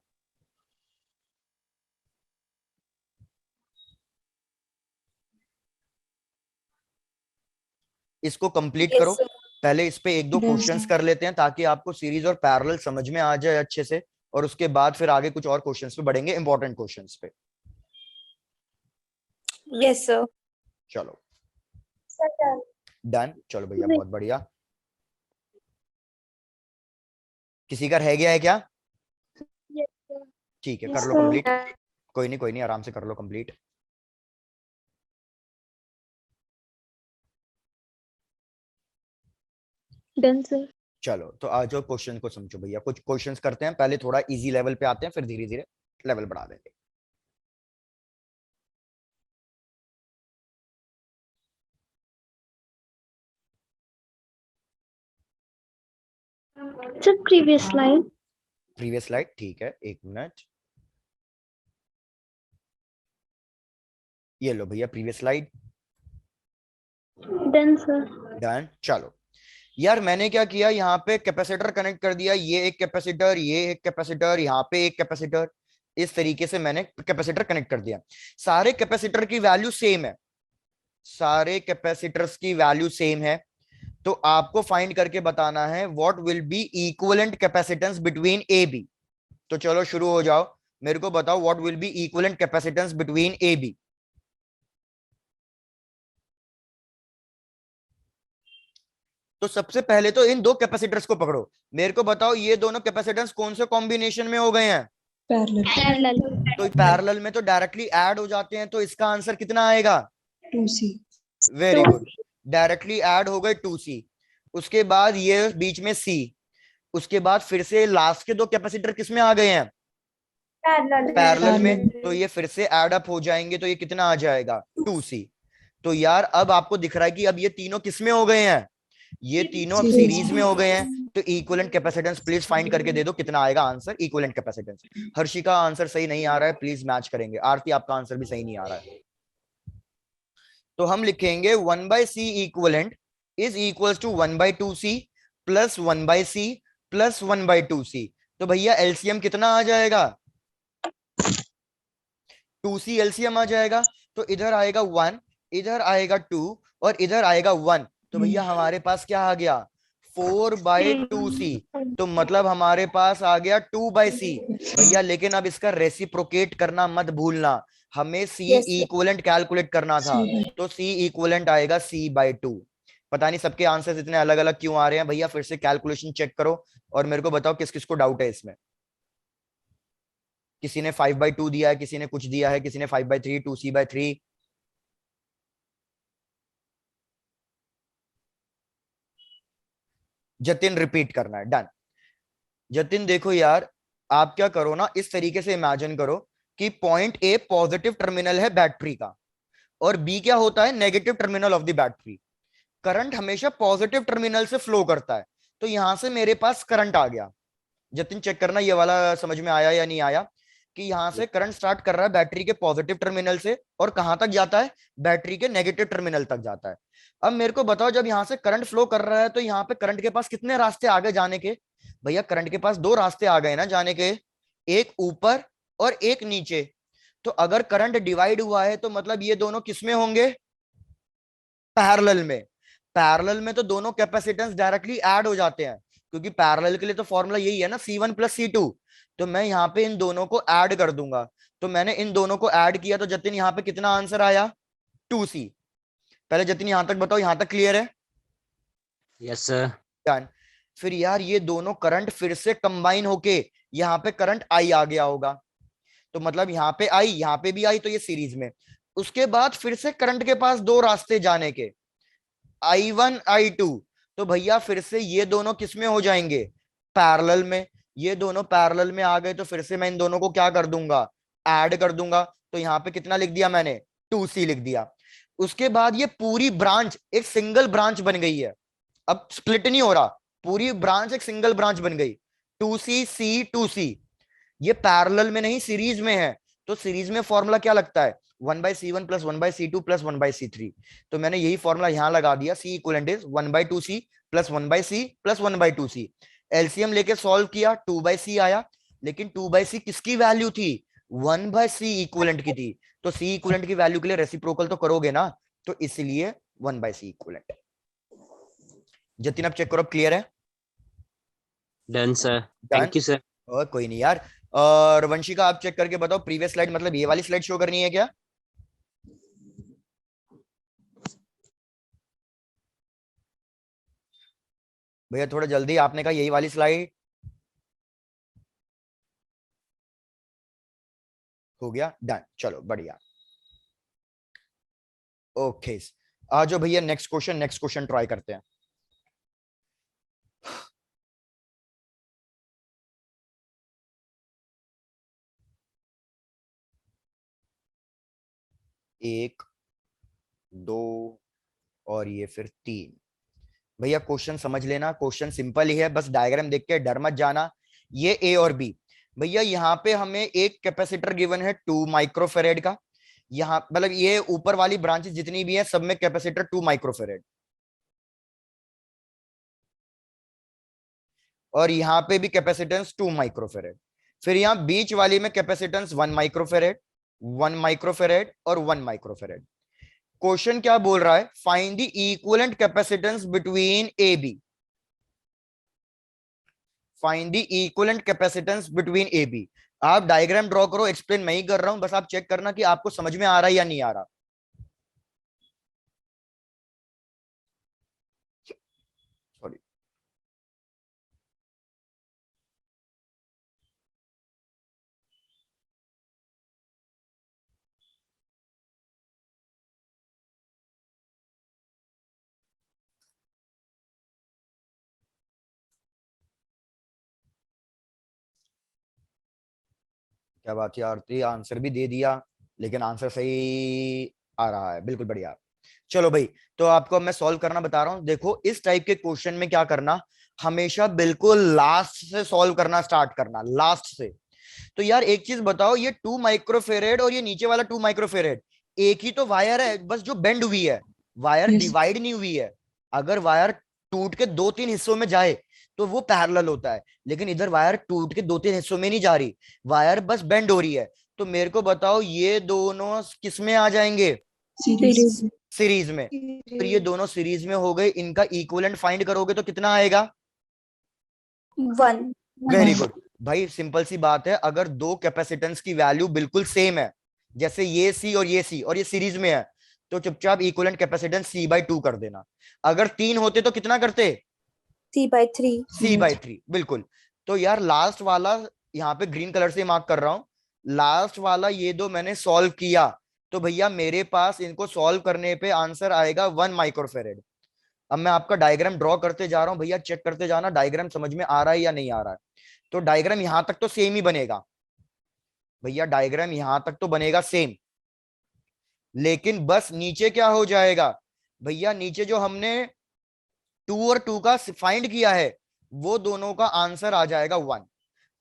इसको कंप्लीट Yes, करो। sir. पहले इस पे एक दो Yes, क्वेश्चंस sir. कर लेते हैं ताकि आपको सीरीज और पैरेलल समझ में आ जाए अच्छे से, और उसके बाद फिर आगे कुछ और क्वेश्चंस पे बढ़ेंगे, इंपॉर्टेंट क्वेश्चंस पे। Yes, sir. चलो Sir, done. डन। चलो भैया बहुत बढ़िया। किसी का रह गया है क्या? Yes, sir. ठीक है, Yes, कर लो sir. कंप्लीट। कोई नहीं, आराम से कर लो कंप्लीट। Done, sir. चलो तो आज जो क्वेश्चन को समझो भैया, कुछ क्वेश्चंस करते हैं, पहले थोड़ा इजी लेवल पे आते हैं, फिर धीरे धीरे लेवल बढ़ा देंगे। Sir, previous slide. Previous slide, ठीक है, एक मिनट। ये लो भैया previous slide. Done, sir. Done. चलो यार मैंने क्या किया, यहाँ पे कैपेसिटर कनेक्ट कर दिया, ये एक कैपेसिटर, ये एक कैपेसिटर, यहाँ पे एक कैपेसिटर। इस तरीके से मैंने कैपेसिटर कनेक्ट कर दिया। सारे कैपेसिटर की वैल्यू सेम है, सारे कैपेसिटर्स की वैल्यू सेम है। तो आपको फाइंड करके बताना है what will be equivalent capacitance between A B. तो चलो शुरू हो जाओ, मेरे को बताओ what will be equivalent capacitance between A B. तो सबसे पहले तो इन दो कैपेसिटर्स को पकड़ो, मेरे को बताओ ये दोनों कैपेसिटेंस कौन से कॉम्बिनेशन में हो गए हैं? Parallel. Parallel. तो पैरेलल में तो डायरेक्टली ऐड हो जाते हैं, तो इसका आंसर कितना आएगा? 2C. Very good, directly add हो गए 2C। उसके बाद ये बीच में C, उसके बाद फिर से लास्ट के दो कैपेसिटर किसमें आ गए हैं? पैरेलल में, तो ये फिर से ऐड अप हो जाएंगे, तो ये कितना आ जाएगा? 2C। तो यार अब आपको दिख रहा है कि अब ये तीनों किसमें हो गए हैं? ये तीनों अब सीरीज में हो गए हैं। तो इक्विवेलेंट कैपेसिटेंस प्लीज फाइंड करके दे दो, कितना आएगा answer equivalent capacitance. Harshika answer सही नहीं आ रहा है, प्लीज मैच करेंगे। आरती आपका आंसर भी सही नहीं आ रहा है। तो हम लिखेंगे 1/c equivalent is equals to 1/2c plus 1/c plus 1/2c। तो भैया एलसीएम कितना आ जाएगा? 2c एलसीएम आ जाएगा। तो इधर आएगा 1, इधर आएगा 2 और इधर आएगा 1। तो भैया हमारे पास क्या आ गया? 4/2c। तो मतलब हमारे पास आ गया 2/c। भैया लेकिन अब इसका रेसिप्रोकेट करना मत भूलना, हमें सी Yes, sir. इक्वलेंट कैलकुलेट करना था। तो सी इक्वलेंट आएगा c/2। पता नहीं सबके आंसर्स इतने अलग अलग क्यों आ रहे हैं भैया, फिर से कैलकुलेशन चेक करो और मेरे को बताओ किस किस को डाउट है इसमें। किसी ने 5/2 दिया है, किसी ने कुछ दिया है, किसी ने 5/3, 2c/3। जतिन रिपीट करना है, डन। जतिन देखो यार, आप क्या करो ना, इस तरीके से इमेजिन करो कि पॉइंट ए पॉजिटिव टर्मिनल है बैटरी का और बी क्या होता है? Negative terminal of the battery. Current हमेशा पॉजिटिव टर्मिनल से फ्लो करता है। तो यहां से मेरे पास करंट आ गया। जतिन चेक करना ये वाला समझ में आया या नहीं आया, कि यहां से करंट स्टार्ट कर रहा है बैटरी के पॉजिटिव टर्मिनल से और कहां तक जाता है? बैटरी के नेगेटिव टर्मिनल तक जाता है। अब मेरे को बताओ, जब यहां से करंट फ्लो कर रहा है तो यहाँ पे करंट के पास कितने रास्ते आगे जाने के? भैया करंट के पास दो रास्ते आ गए ना जाने के, एक ऊपर और एक नीचे। तो अगर करंट डिवाइड हुआ है तो मतलब ये दोनों किसमें होंगे? पैरेलल में। पैरेलल में तो दोनों कैपेसिटेंस डायरेक्टली ऐड हो जाते हैं, क्योंकि पैरेलल के लिए तो फॉर्मूला यही है ना, C1 + C2। तो मैं यहाँ पे इन दोनों को ऐड कर दूंगा। तो मैंने इन दोनों को ऐड किया तो जतिन यहाँ पे कितना आंसर आया? 2c। पहले जतिन यहां तक बताओ, यहां तक क्लियर है? Yes sir. डन। फिर यार ये दोनों करंट फिर से कंबाइन होके यहाँ पे करंट आई आ गया होगा। तो मतलब यहाँ पे आई, यहाँ पे भी आई, तो ये सीरीज में। उसके बाद फिर से करंट के पास दो रास्ते जाने के, I1 I2। तो भैया फिर से ये दोनों किस में हो जाएंगे? पैरेलल में। ये दोनों पैरेलल में आ गए तो फिर से मैं इन दोनों को क्या कर दूंगा? ऐड कर दूंगा। तो यहाँ पे कितना लिख दिया मैंने? 2c लिख दिया। उसके बाद ये पूरी ब्रांच एक सिंगल ब्रांच बन गई है, अब स्प्लिट नहीं हो रहा, पूरी ब्रांच एक सिंगल ब्रांच बन गई। 2c ये पैरेलल में नहीं सीरीज में है। तो सीरीज में फॉर्मूला क्या लगता है? 1/c1 + 1/c2 + 1/c3। तो मैंने यही फॉर्मूला यहां लगा दिया, C equivalent is 1/2c + 1/c + 1/2c। LCM लेके सॉल्व किया, 2/c आया। लेकिन 2/c किसकी वैल्यू थी? 1/c इक्वलेंट की थी। तो C इक्वलेंट की वैल्यू के लिए रेसिप्रोकल तो करोगे ना, तो इसलिए 1/c इक्वलेंट। जतिन अब चेक करो, क्लियर है? Done sir, done. Thank you sir. और कोई नहीं यार। और वंशिका आप चेक करके बताओ, प्रीवियस स्लाइड मतलब ये वाली स्लाइड शो करनी है क्या? भैया थोड़ा जल्दी, आपने कहा यही वाली स्लाइड। हो गया, डन, चलो बढ़िया। ओके, आ जाओ भैया, नेक्स्ट क्वेश्चन ट्राई करते हैं। एक, दो और ये फिर तीन। भैया क्वेश्चन समझ लेना, क्वेश्चन सिंपल ही है, बस डायग्राम देख के डर मत जाना। ये ए और बी। भैया यहाँ पे हमें एक कैपेसिटर गिवन है 2 माइक्रोफेरेड का। यहाँ मतलब ये ऊपर वाली ब्रांचेस जितनी भी है सब में कैपेसिटर 2 माइक्रोफेरेड, और यहाँ पे भी कैपेसिटेंस 2 माइक्रोफेरेड। फिर यहाँ बीच वाली में कैपेसिटेंस 1 माइक्रोफेरेड, 1 माइक्रोफेरेड और 1 माइक्रोफेरेड। क्वेश्चन क्या बोल रहा है? Find the equivalent capacitance between A B. Find the equivalent capacitance between A B. आप डायग्राम ड्रॉ करो, एक्सप्लेन मैं ही कर रहा हूं, बस आप चेक करना कि आपको समझ में आ रहा है या नहीं आ रहा। सॉरी। क्या बात है आरती, आंसर भी दे दिया, लेकिन आंसर सही आ रहा है, बिल्कुल बढ़िया। चलो भाई, तो आपको अब मैं सॉल्व करना बता रहा हूं। देखो इस टाइप के क्वेश्चन में क्या करना, हमेशा बिल्कुल लास्ट से सॉल्व करना स्टार्ट करना, लास्ट से। तो यार एक चीज बताओ, ये 2 माइक्रोफेरेड और ये नीचे वाला 2 माइक्रोफेरेड, एक ही तो वायर है, बस जो बेंड हुई है, वायर Yes. डिवाइड नहीं हुई है। अगर वायर टूट के 2-3 हिस्सों में जाए तो वो पैरेलल होता है, लेकिन इधर वायर टूट के 2-3 हिस्सों में नहीं जा रही, वायर बस बेंड हो रही है। तो मेरे को बताओ ये दोनों किस में आ जाएंगे? Series. सीरीज में। फिर ये दोनों सीरीज में हो गए, इनका इक्विवेलेंट फाइंड करोगे तो कितना आएगा? 1. वेरी गुड भाई, सिंपल सी बात है। अगर दो कैपेसिटेंस की वैल्यू बिल्कुल सेम है, जैसे ये सी और ये सी, और ये सीरीज में है, तो चुपचाप इक्विवेलेंट कैपेसिटेंस C/2 कर देना। अगर 3 होते तो कितना करते? C/3. C/3, बिल्कुल। तो यार लास्ट वाला यहाँ पे ग्रीन कलर से मार्क कर रहा हूं, लास्ट वाला ये दो मैंने सॉल्व किया, तो भैया मेरे पास इनको सॉल्व करने पे आंसर आएगा 1 माइक्रोफेरेड। अब मैं आपका डायग्राम ड्रॉ करते जा रहा हूं, भैया चेक करते जाना डायग्राम समझ में आ रहा है या नहीं आ रहा है। तो डायग्राम यहां तक तो सेम ही बनेगा भैया, डायग्राम यहां तक तो बनेगा सेम, लेकिन बस नीचे क्या हो जाएगा भैया? नीचे जो हमने 2 और 2 का फाइंड किया है, वो दोनों का आंसर आ जाएगा 1।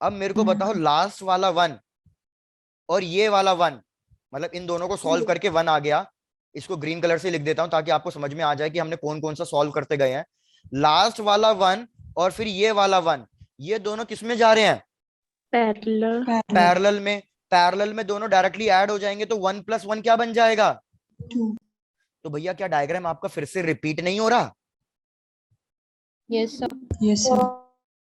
अब मेरे को बताओ लास्ट वाला 1 और ये वाला 1, मतलब इन दोनों को सॉल्व करके 1 आ गया। इसको ग्रीन कलर से लिख देता हूं ताकि आपको समझ में आ जाए कि हमने कौन कौन सा सॉल्व करते गए हैं। लास्ट वाला 1 और फिर ये वाला 1, ये दोनों किस में जा रहे हैं? Parallel. पैरेलल में। पैरेलल में दोनों डायरेक्टली ऐड हो जाएंगे, तो 1 + 1 क्या बन जाएगा? 2. तो भैया क्या डायग्राम आपका फिर से रिपीट नहीं हो रहा? Yes, sir. Yes, sir.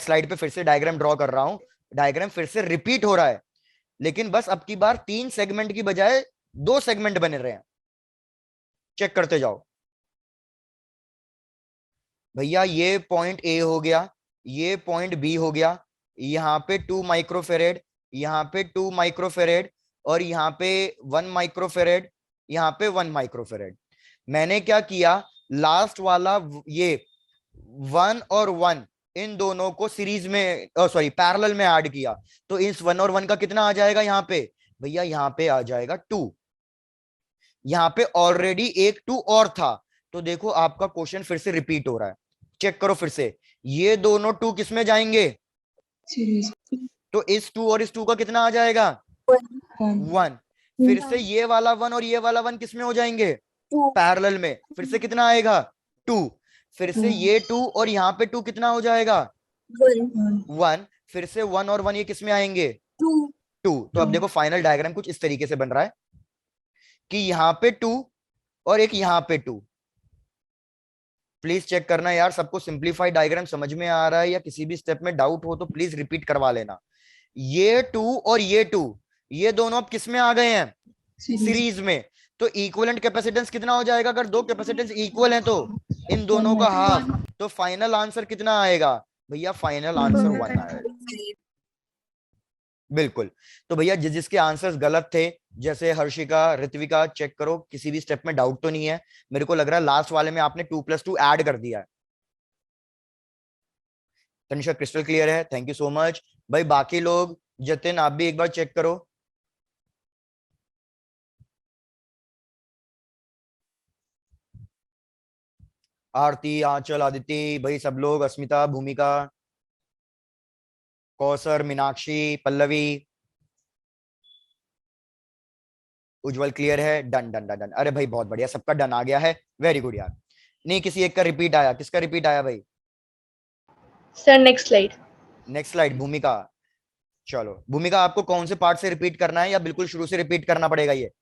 Slide पे फिर से डायग्राम ड्रॉ कर रहा हूं, डायग्राम फिर से रिपीट हो रहा है, लेकिन बस अब की बार 3 सेगमेंट की बजाय 2 सेगमेंट बने रहे हैं। चेक करते जाओ भैया, ये पॉइंट ए हो गया, ये पॉइंट बी हो गया, यहाँ पे 2 माइक्रोफेरेड, यहाँ पे 2 माइक्रोफेरेड, और यहाँ पे 1 माइक्रोफेरेड, यहाँ पे 1 माइक्रोफेरेड। मैंने क्या किया, लास्ट वाला ये 1 और 1 इन दोनों को सीरीज में, सॉरी पैरेलल में ऐड किया, तो इस 1 और 1 का कितना आ जाएगा यहाँ पे? भैया यहाँ पे आ जाएगा 2। यहाँ पे ऑलरेडी एक 2 और था, तो देखो आपका क्वेश्चन फिर से रिपीट हो रहा है। चेक करो फिर से, ये दोनों 2 किस में जाएंगे? Series. तो इस 2 और इस 2 का कितना आ जाएगा? 1. 1। फिर से ये वाला 1 और ये वाला 1 किस में हो जाएंगे? 2. पैरेलल में। फिर से कितना आएगा? 2। फिर से ये 2 और यहाँ पे 2 कितना हो जाएगा? 1. 1। फिर से 1 और 1 ये किस में आएंगे? 2. 2। तो अब देखो फाइनल डायग्राम कुछ इस तरीके से बन रहा है कि यहाँ पे 2 और एक यहाँ पे 2। प्लीज चेक करना यार, सबको सिंप्लीफाइड डायग्राम समझ में आ रहा है या किसी भी स्टेप में डाउट हो तो प्लीज रिपीट करवा लेना। ये 2 और ये 2, ये दोनों अब किस में आ गए हैं? Series. सीरीज में। तो इक्विवेलेंट कैपेसिटेंस कितना हो जाएगा? अगर दो कैपेसिटेंस इक्वल हैं तो इन दोनों का हाफ, तो फाइनल आंसर कितना आएगा? भैया फाइनल आंसर 1 आएगा। बिल्कुल। तो भैया जिसके आंसर्स गलत थे, जैसे हर्षिका, ऋत्विका, चेक करो किसी भी स्टेप में डाउट तो नहीं है। मेरे को लग रहा है लास्ट वाले में आपने 2 + 2 ऐड कर दिया है। तनिषा क्रिस्टल क्लियर है, थैंक यू सो मच भाई। बाकी लोग, जतिन आप भी एक बार चेक करो। आरती, आंचल, आदित्य भाई, सब लोग, अस्मिता, भूमिका, कौसर, मीनाक्षी, पल्लवी, उज्जवल क्लियर है। Done done done done. अरे भाई बहुत बढ़िया, सबका डन आ गया है, वेरी गुड यार। नहीं किसी एक का रिपीट आया, किसका रिपीट आया भाई? Sir, next slide. Next slide, भूमिका। चलो भूमिका, आपको कौन से पार्ट से रिपीट करना है या बिल्कुल शुरू से रिपीट करना पड़ेगा? ये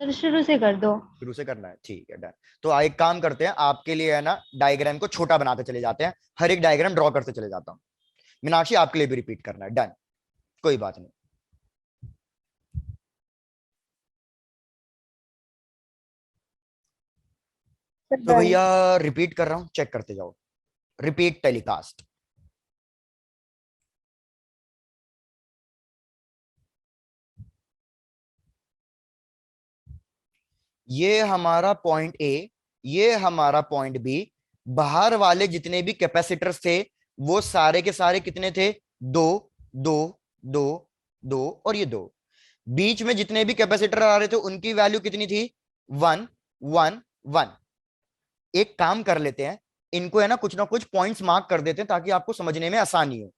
सर शुरू से कर दो. शुरू से करना है, ठीक है डन। तो एक काम करते हैं, आपके लिए है ना डायग्राम को छोटा बनाते चले जाते हैं, हर एक डायग्राम ड्रॉ करते चले जाता हूँ। मीनाक्षी आपके लिए भी रिपीट करना है, डन, कोई बात नहीं। तो भैया रिपीट कर रहा हूं, चेक करते जाओ। Repeat telecast. ये हमारा पॉइंट ए, ये हमारा पॉइंट बी। बाहर वाले जितने भी कैपेसिटर्स थे वो सारे के सारे कितने थे? 2 2 2 2 और ये 2। बीच में जितने भी कैपेसिटर आ रहे थे उनकी वैल्यू कितनी थी? 1 1 1। एक काम कर लेते हैं, इनको है ना कुछ पॉइंट्स मार्क कर देते हैं ताकि आपको समझने में आसानी हो।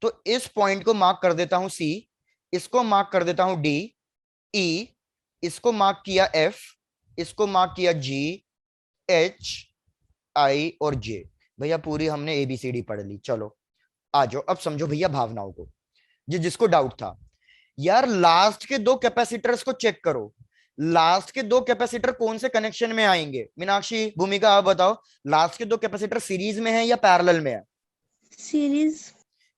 तो इस पॉइंट को मार्क कर देता हूं सी, इसको मार्क कर देता हूं डी, ई, इसको मार्क किया एफ, इसको मार्क किया जी, एच, आई और जे। भैया पूरी हमने एबीसीडी पढ़ ली। चलो आ जाओ, अब समझो भैया भावनाओं को। जिसको डाउट था यार, लास्ट के दो कैपेसिटर्स को चेक करो। लास्ट के दो कैपेसिटर कौन से कनेक्शन में आएंगे? मीनाक्षी, भूमिका, आप बताओ, लास्ट के दो कैपेसिटर सीरीज में है या पैरेलल में है? सीरीज।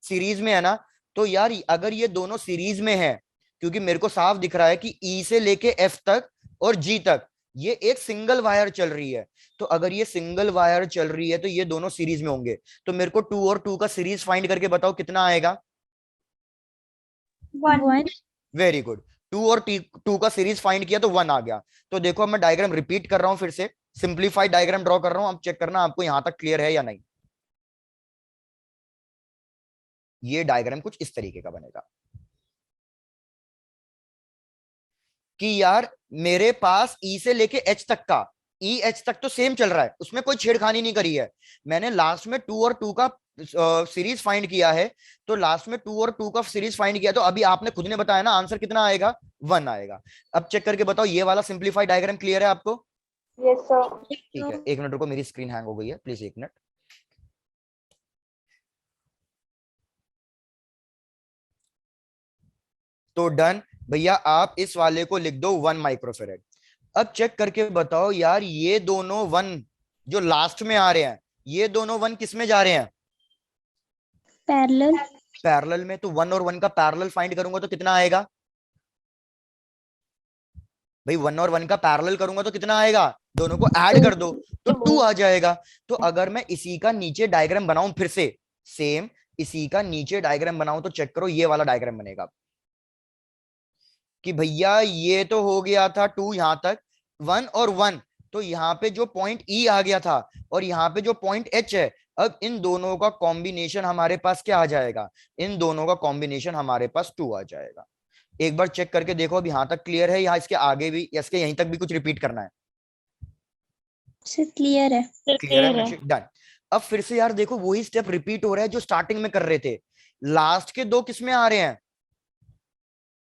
सीरीज में है ना। तो यार अगर ये दोनों सीरीज में है, क्योंकि मेरे को साफ दिख रहा है कि ई से लेके एफ तक और जी तक ये एक सिंगल वायर चल रही है, तो अगर ये सिंगल वायर चल रही है तो ये दोनों सीरीज में होंगे। तो मेरे को 2 और 2 का सीरीज फाइंड करके बताओ कितना आएगा। 1। Very good. 2 और 2 का सीरीज फाइंड किया तो 1 आ गया। तो देखो अब मैं डायग्राम रिपीट कर रहा हूं, फिर से सिंप्लीफाइड डायग्राम ड्रॉ कर रहा हूं, अब चेक करना आपको यहां तक क्लियर है या नहीं। ये डायग्राम कुछ इस तरीके का बनेगा कि यार मेरे पास ई से लेके एच तक का, ई एच तक तो सेम चल रहा है, उसमें कोई छेड़खानी नहीं करी है। मैंने लास्ट में 2 और 2 का सीरीज फाइंड किया है। तो लास्ट में 2 और 2 का सीरीज फाइंड किया, तो अभी आपने खुद ने बताया ना आंसर कितना आएगा, 1 आएगा। अब चेक करके बताओ ये वाला सिंप्लीफाइड डायग्राम क्लियर है आपको? Yes sir. ठीक है, एक मिनट रुको, मेरी स्क्रीन हैंग हो गई है, प्लीज एक मिनट। तो डन भैया, आप इस वाले को लिख दो 1 माइक्रोफेरेड। अब चेक करके बताओ यार, ये दोनों 1 जो लास्ट में आ रहे हैं, ये दोनों 1 किस में जा रहे हैं? पैरेलल। पैरेलल में। तो 1 और 1 का पैरेलल फाइंड करूंगा तो कितना आएगा भाई? 1 और 1 का पैरेलल करूंगा तो कितना आएगा? दोनों को ऐड कर दो तो 2 आ जाएगा। तो अगर मैं इसी का नीचे डायग्राम बनाऊं, फिर से सेम इसी का नीचे डायग्राम बनाऊं, तो चेक करो ये वाला डायग्राम बनेगा कि भैया ये तो हो गया था 2 यहां तक, 1 और 1, तो यहाँ पे जो पॉइंट ई आ गया था और यहाँ पे जो पॉइंट एच है, अब इन दोनों का कॉम्बिनेशन हमारे पास क्या आ जाएगा? इन दोनों का कॉम्बिनेशन हमारे पास 2 आ जाएगा। एक बार चेक करके देखो अब यहाँ तक क्लियर है या इसके आगे भी, या इसके यहीं तक भी कुछ रिपीट करना है? क्लियर है। क्लियर है मीनाक्षी? डन। अब फिर से यार देखो वही स्टेप रिपीट हो रहा है जो स्टार्टिंग में कर रहे थे। लास्ट के दो किस में आ रहे हैं?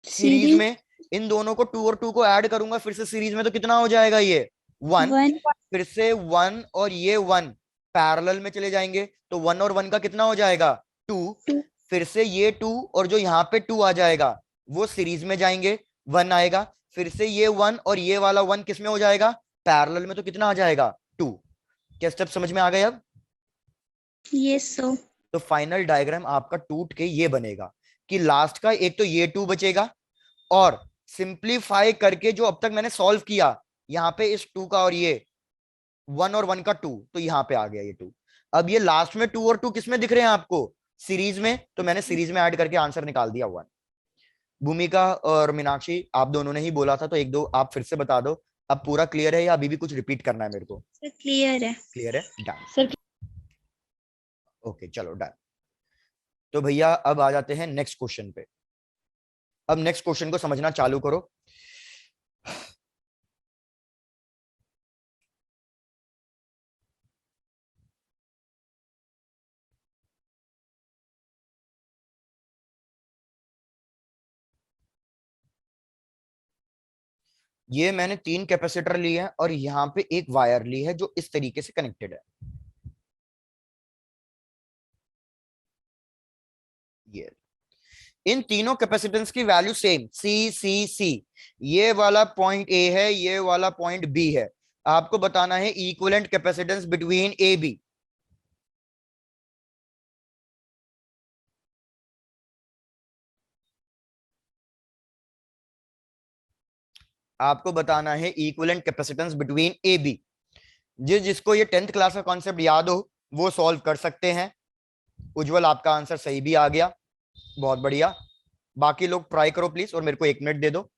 सीरीज में। इन दोनों को 2 और 2 को ऐड करूंगा फिर से सीरीज में, तो कितना हो जाएगा ये? 1। फिर से 1 और ये 1 पैरेलल में चले जाएंगे, तो 1 और 1 का कितना हो जाएगा? 2। फिर से ये 2 और जो यहाँ पे 2 आ जाएगा वो सीरीज में जाएंगे, 1 आएगा। फिर से ये 1 और ये वाला 1 किस में हो जाएगा? पैरेलल में, तो कितना आ जाएगा? 2। क्या स्टेप समझ में आ गए अब? Yes sir. तो फाइनल डायग्राम आपका टूट के ये बनेगा कि लास्ट का एक तो ये 2 बचेगा, और सिंप्लीफाई करके जो अब तक मैंने सॉल्व किया, यहां पे इस 2 का और ये 1 और 1 का 2, तो यहां पे आ गया ये 2। अब ये लास्ट में 2 और 2 किसमें दिख रहे हैं आपको? सीरीज में, तो मैंने सीरीज में ऐड करके आंसर निकाल दिया 1। भूमिका और मीनाक्षी, आप दोनों ने ही बोला था, तो एक दो आप फिर से बता दो, अब पूरा क्लियर है या अभी भी कुछ रिपीट करना है मेरे को? क्लियर है। क्लियर है, डन। सर ओके चलो डन। तो भैया अब आ जाते हैं नेक्स्ट क्वेश्चन पे। अब नेक्स्ट क्वेश्चन को समझना चालू करो। ये मैंने 3 कैपेसिटर लिए हैं और यहां पे एक वायर ली है जो इस तरीके से कनेक्टेड है। ये इन तीनों कैपेसिटेंस की वैल्यू सेम, सी सी सी। ये वाला पॉइंट ए है, ये वाला पॉइंट बी है। आपको बताना है equivalent capacitance between A B. आपको बताना है equivalent capacitance between A B. जिसको ये 10th क्लास का कॉन्सेप्ट याद हो वो सॉल्व कर सकते हैं। उज्जवल, आपका आंसर सही भी आ गया, बहुत बढ़िया। बाकी लोग ट्राई करो प्लीज, और मेरे को 1 मिनट दे दो।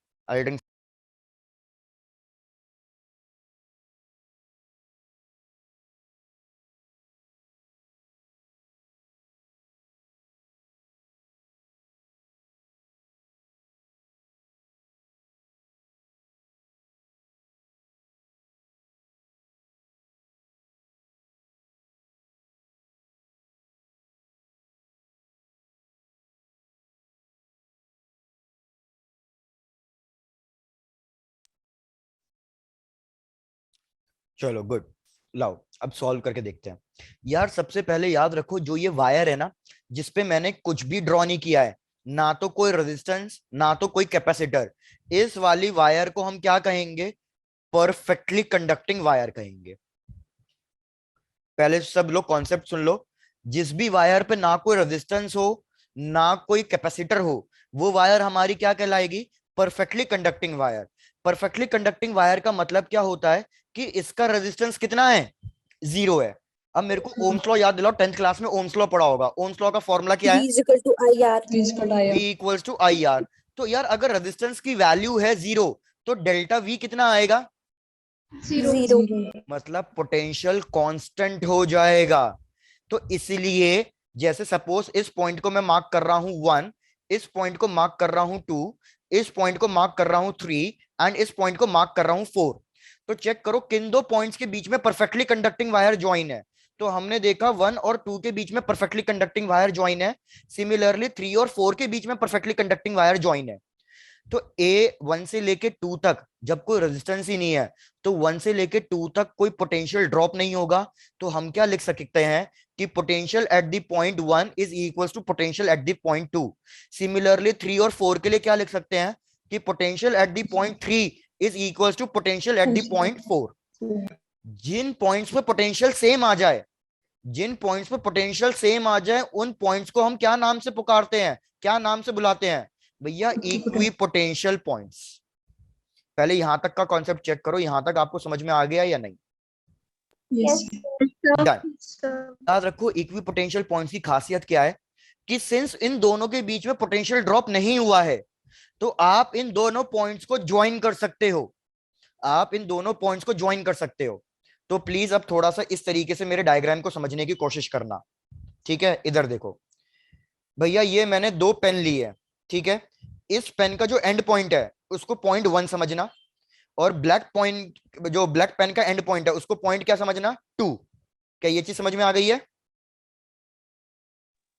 चलो गुड, लाओ अब सॉल्व करके देखते हैं। यार सबसे पहले याद रखो, जो ये वायर है ना, जिसपे मैंने कुछ भी ड्रॉ नहीं किया है, ना तो कोई रेजिस्टेंस ना तो कोई कैपेसिटर, इस वाली वायर को हम क्या कहेंगे? परफेक्टली कंडक्टिंग वायर कहेंगे। पहले सब लोग कॉन्सेप्ट सुन लो। जिस भी वायर पे ना कोई रेजिस्टेंस हो ना कोई कैपेसिटर हो, वो वायर हमारी क्या कहलाएगी? Perfectly conducting wire. Perfectly conducting wire का मतलब क्या होता है कि इसका रेजिस्टेंस कितना है? 0 है। अब मेरे को ओम्स लॉ याद दिलाओ, 10th क्लास में ओम्स लॉ पढ़ा होगा। ओम्स लॉ का फॉर्मूला क्या है? V is equal to IR. V equals to I R. तो यार अगर रेजिस्टेंस की वैल्यू है 0, तो डेल्टा V कितना आएगा? Zero. मतलब पोटेंशियल कांस्टेंट हो जाएगा। तो इसलिए जैसे सपोज इस पॉइंट को मैं मार्क कर रहा हूं 1, इस पॉइंट को मार्क कर रहा हूं 2, इस पॉइंट को मार्क कर रहा हूं 3 एंड इस पॉइंट को मार्क कर रहा हूं 4। तो चेक करो किन दो पॉइंट्स के बीच में परफेक्टली कंडक्टिंग वायर ज्वाइन है। तो हमने देखा 1 और 2 के बीच में परफेक्टली कंडक्टिंग वायर ज्वाइन है। सिमिलरली 3 और 4 के बीच में परफेक्टली कंडक्टिंग वायर ज्वाइन है। तो ए 1 से लेके 2 तक जब कोई रेजिस्टेंस ही नहीं है, तो 1 से लेके 2 तक कोई पोटेंशियल ड्रॉप नहीं होगा। तो हम क्या लिख सकते हैं कि potential at the point 1 is equal to potential at the point 2। Similarly 3 और 4 के लिए क्या लिख सकते हैं कि potential at the point 3 is equal to potential at the point 4। जिन पॉइंट्स पे पोटेंशियल सेम आ जाए, जिन पॉइंट्स पे पोटेंशियल सेम आ जाए, उन पॉइंट्स को हम क्या नाम से पुकारते हैं, क्या नाम से बुलाते हैं भैया? Equi potential points. पहले यहां तक का कॉन्सेप्ट चेक करो, यहां तक आपको समझ में आ गया या नहीं? Yes. डन। याद रखो इक्वी पोटेंशियल पॉइंट्स की खासियत क्या है कि सिंस इन दोनों के बीच में पोटेंशियल ड्रॉप नहीं हुआ है, तो आप इन दोनों पॉइंट्स को ज्वाइन कर सकते हो। आप इन दोनों पॉइंट्स को ज्वाइन कर सकते हो। तो प्लीज अब थोड़ा सा इस तरीके से मेरे डायग्राम को समझने की कोशिश करना। ठीक है, इधर देखो भैया, ये मैंने 2 पेन लिए हैं। ठीक है, इस पेन का जो एंड पॉइंट है उसको पॉइंट 1 समझना, और ब्लैक पॉइंट, जो ब्लैक पेन का एंड पॉइंट है उसको पॉइंट क्या समझना? 2। क्या ये चीज समझ में आ गई है?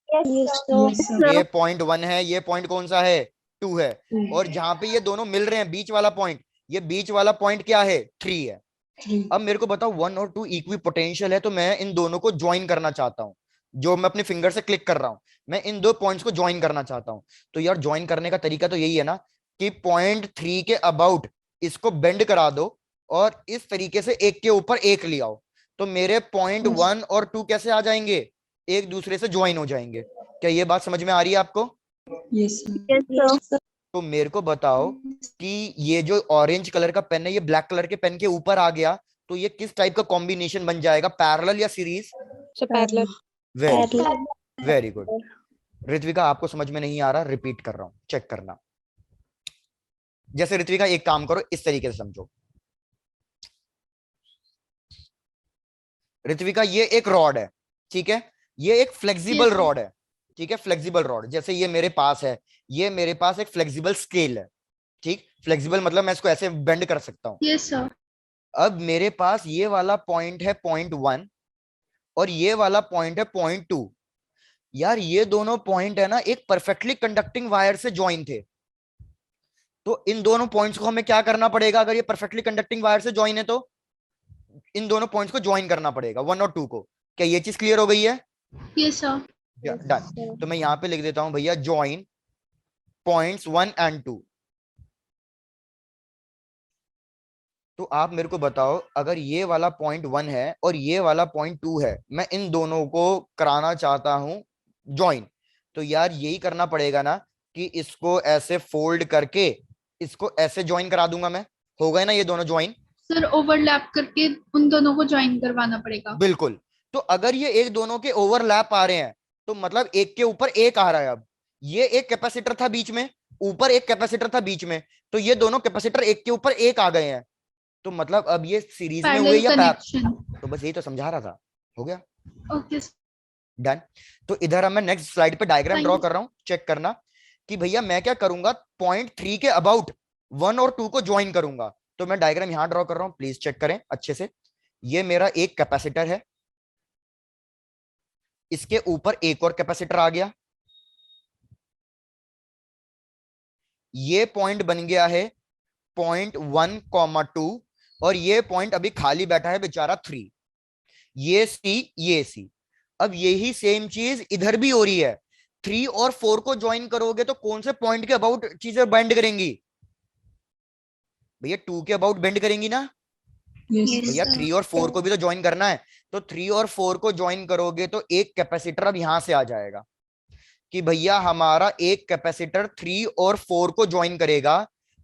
Yes, sir. Yes, sir. ये पॉइंट 1 है, ये पॉइंट कौन सा है? 2 है। और जहां पे ये दोनों मिल रहे हैं, बीच वाला पॉइंट, ये बीच वाला पॉइंट क्या है? 3 है। 3. अब मेरे को बताओ 1 और 2 इक्वी पोटेंशियल है, तो मैं इन दोनों को ज्वाइन करना चाहता हूं। जो मैं अपने फिंगर से क्लिक कर रहा हूं, मैं इन दो पॉइंट्स को ज्वाइन करना चाहता हूं। तो यार ज्वाइन करने का तरीका तो यही है ना कि पॉइंट 3 के अबाउट इसको बेंड करा दो और इस तरीके से एक के ऊपर एक ले आओ। तो मेरे पॉइंट 1 और 2 कैसे आ जाएंगे? एक दूसरे से ज्वाइन हो जाएंगे। क्या ये बात समझ में आ रही है आपको? Yes, sir. Yes, sir. तो मेरे को बताओ कि ये जो ऑरेंज कलर का पेन है, ये ब्लैक कलर के पेन के ऊपर आ गया, तो ये किस टाइप का कॉम्बिनेशन बन जाएगा? पैरेलल या series? So parallel. Very good. Ritvika आपको समझ में नहीं आ रहा, रिपीट कर रहा हूं, चेक करना। जैसे ऋत्विका एक काम करो, इस तरीके से समझो। ऋत्विका ये एक रॉड है, ठीक है, ये एक फ्लेक्सिबल रॉड है। ठीक है, फ्लेक्सिबल रॉड। जैसे ये मेरे पास है, ये मेरे पास एक फ्लेक्सिबल स्केल है। ठीक, फ्लेक्सिबल मतलब मैं इसको ऐसे बेंड कर सकता हूं। Yes sir. अब मेरे पास ये वाला पॉइंट है पॉइंट 1 और ये वाला पॉइंट है पॉइंट 2। यार ये दोनों पॉइंट है ना, एक परफेक्टली कंडक्टिंग वायर से ज्वाइन थे। तो इन दोनों पॉइंट्स को हमें क्या करना पड़ेगा? अगर ये परफेक्टली कंडक्टिंग वायर से ज्वाइन है तो इन दोनों पॉइंट्स को ज्वाइन करना पड़ेगा, 1 और 2 को। क्या ये चीज क्लियर हो गई है? Yes sir. डन। तो मैं यहां पे लिख देता हूं भैया, ज्वाइन पॉइंट्स 1 एंड 2। तो आप मेरे को बताओ, अगर ये वाला पॉइंट 1 है और ये वाला पॉइंट 2 है, मैं इन दोनों को कराना चाहता हूं ज्वाइन, तो यार यही करना पड़ेगा ना कि इसको ऐसे फोल्ड करके इसको ऐसे ज्वाइन करा दूंगा मैं। हो गए ना ये दोनों ज्वाइन? सर ओवरलैप करके उन दोनों को ज्वाइन करवाना पड़ेगा। बिल्कुल। तो अगर ये एक दोनों के ओवरलैप आ रहे हैं, तो मतलब एक के ऊपर एक आ रहा है। अब ये एक कैपेसिटर था बीच में, ऊपर एक कैपेसिटर था बीच में, तो ये दोनों कैपेसिटर एक के ऊपर एक आ गए हैं। तो मतलब अब ये सीरीज में हुए या कनेक्शन। तो बस यही तो समझा रहा था। हो गया? ओके। डन। तो इधर अब मैं नेक्स्ट स्लाइड पे डायग्राम Thank ड्रॉ you. कर रहा हूं, चेक करना कि भैया मैं क्या करूंगा, पॉइंट 3 के अबाउट 1 और 2 को ज्वाइन करूंगा। तो मैं डायग्राम यहां ड्रॉ कर रहा हूं, प्लीज चेक करें अच्छे से। ये मेरा एक कैपेसिटर है, इसके ऊपर एक और कैपेसिटर आ गया, ये पॉइंट बन गया है पॉइंट 1, 2, और ये पॉइंट अभी खाली बैठा है बेचारा 3, ये सी ये सी। अब यही सेम चीज इधर भी हो रही है, 3 और 4 को ज्वाइन करोगे तो कौन से पॉइंट के अबाउट चीजें बेंड करेंगी भैया? 2 के अबाउट बेंड करेंगी ना Yes. भैया? 3 और 4 को भी तो ज्वाइन करना है, तो 3 और 4 को ज्वाइन करोगे तो एक कैपेसिटर अब यहां से आ जाएगा कि भैया हमारा एक कैपेसिटर 3 और 4 को ज्वाइन करेगा,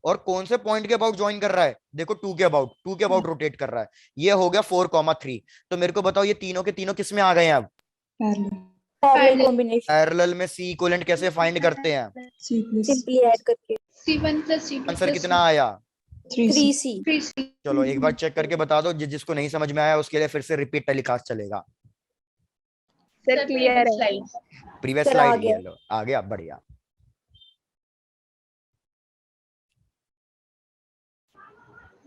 और कौन से पॉइंट के अबाउट ज्वाइन कर रहा है? देखो 2 के अबाउट रोटेट कर रहा है। ये हो गया 4,3। तो मेरे को बताओ ये तीनों के तीनों किस में आ गए हैं? अब Parallel. पैरेलल कॉम्बिनेशन पैरेलल में सी इक्विवेलेंट कैसे फाइंड करते हैं? C plus सिंपली ऐड करके C1 plus C2 answer plus कितना आया? 3C. 3C 3C। चलो एक बार चेक करके बता दो, जिसको नहीं समझ में आया उसके लिए फिर से रिपीट टेलीकास्ट चलेगा। सर क्लियर है। प्रीवियस चला आ स्लाइड गया। ये लो, आ गया, बढ़िया।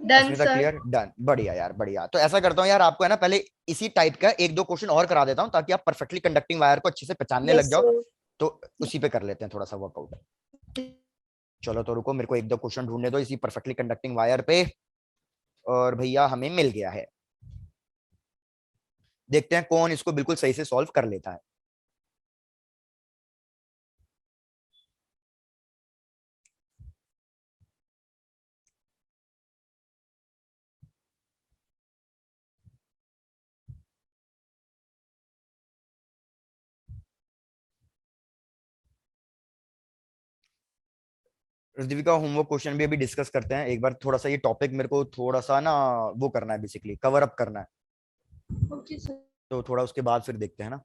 Done sir. क्लियर, डन, बढ़िया यार, बढ़िया। तो ऐसा करता हूँ यार, आपको है ना पहले इसी टाइप का 1-2 क्वेश्चन और करा देता हूँ ताकि आप परफेक्टली कंडक्टिंग वायर को अच्छे से पहचानने लग जाओ। तो उसी पे कर लेते हैं थोड़ा सा वर्कआउट। चलो तो रुको, मेरे को 1-2 क्वेश्चन ढूंढने दो इसी परफेक्टली कंडक्टिंग वायर पे, और भैया हमें मिल गया है। देखते हैं कौन इसको बिल्कुल सही से सॉल्व कर लेता है। ऋद्विका होमवर्क क्वेश्चन भी अभी डिस्कस करते हैं एक बार, थोड़ा सा ये टॉपिक मेरे को थोड़ा सा ना वो करना है, बेसिकली कवर अप करना है, ओके सर। तो थोड़ा उसके बाद फिर देखते हैं ना।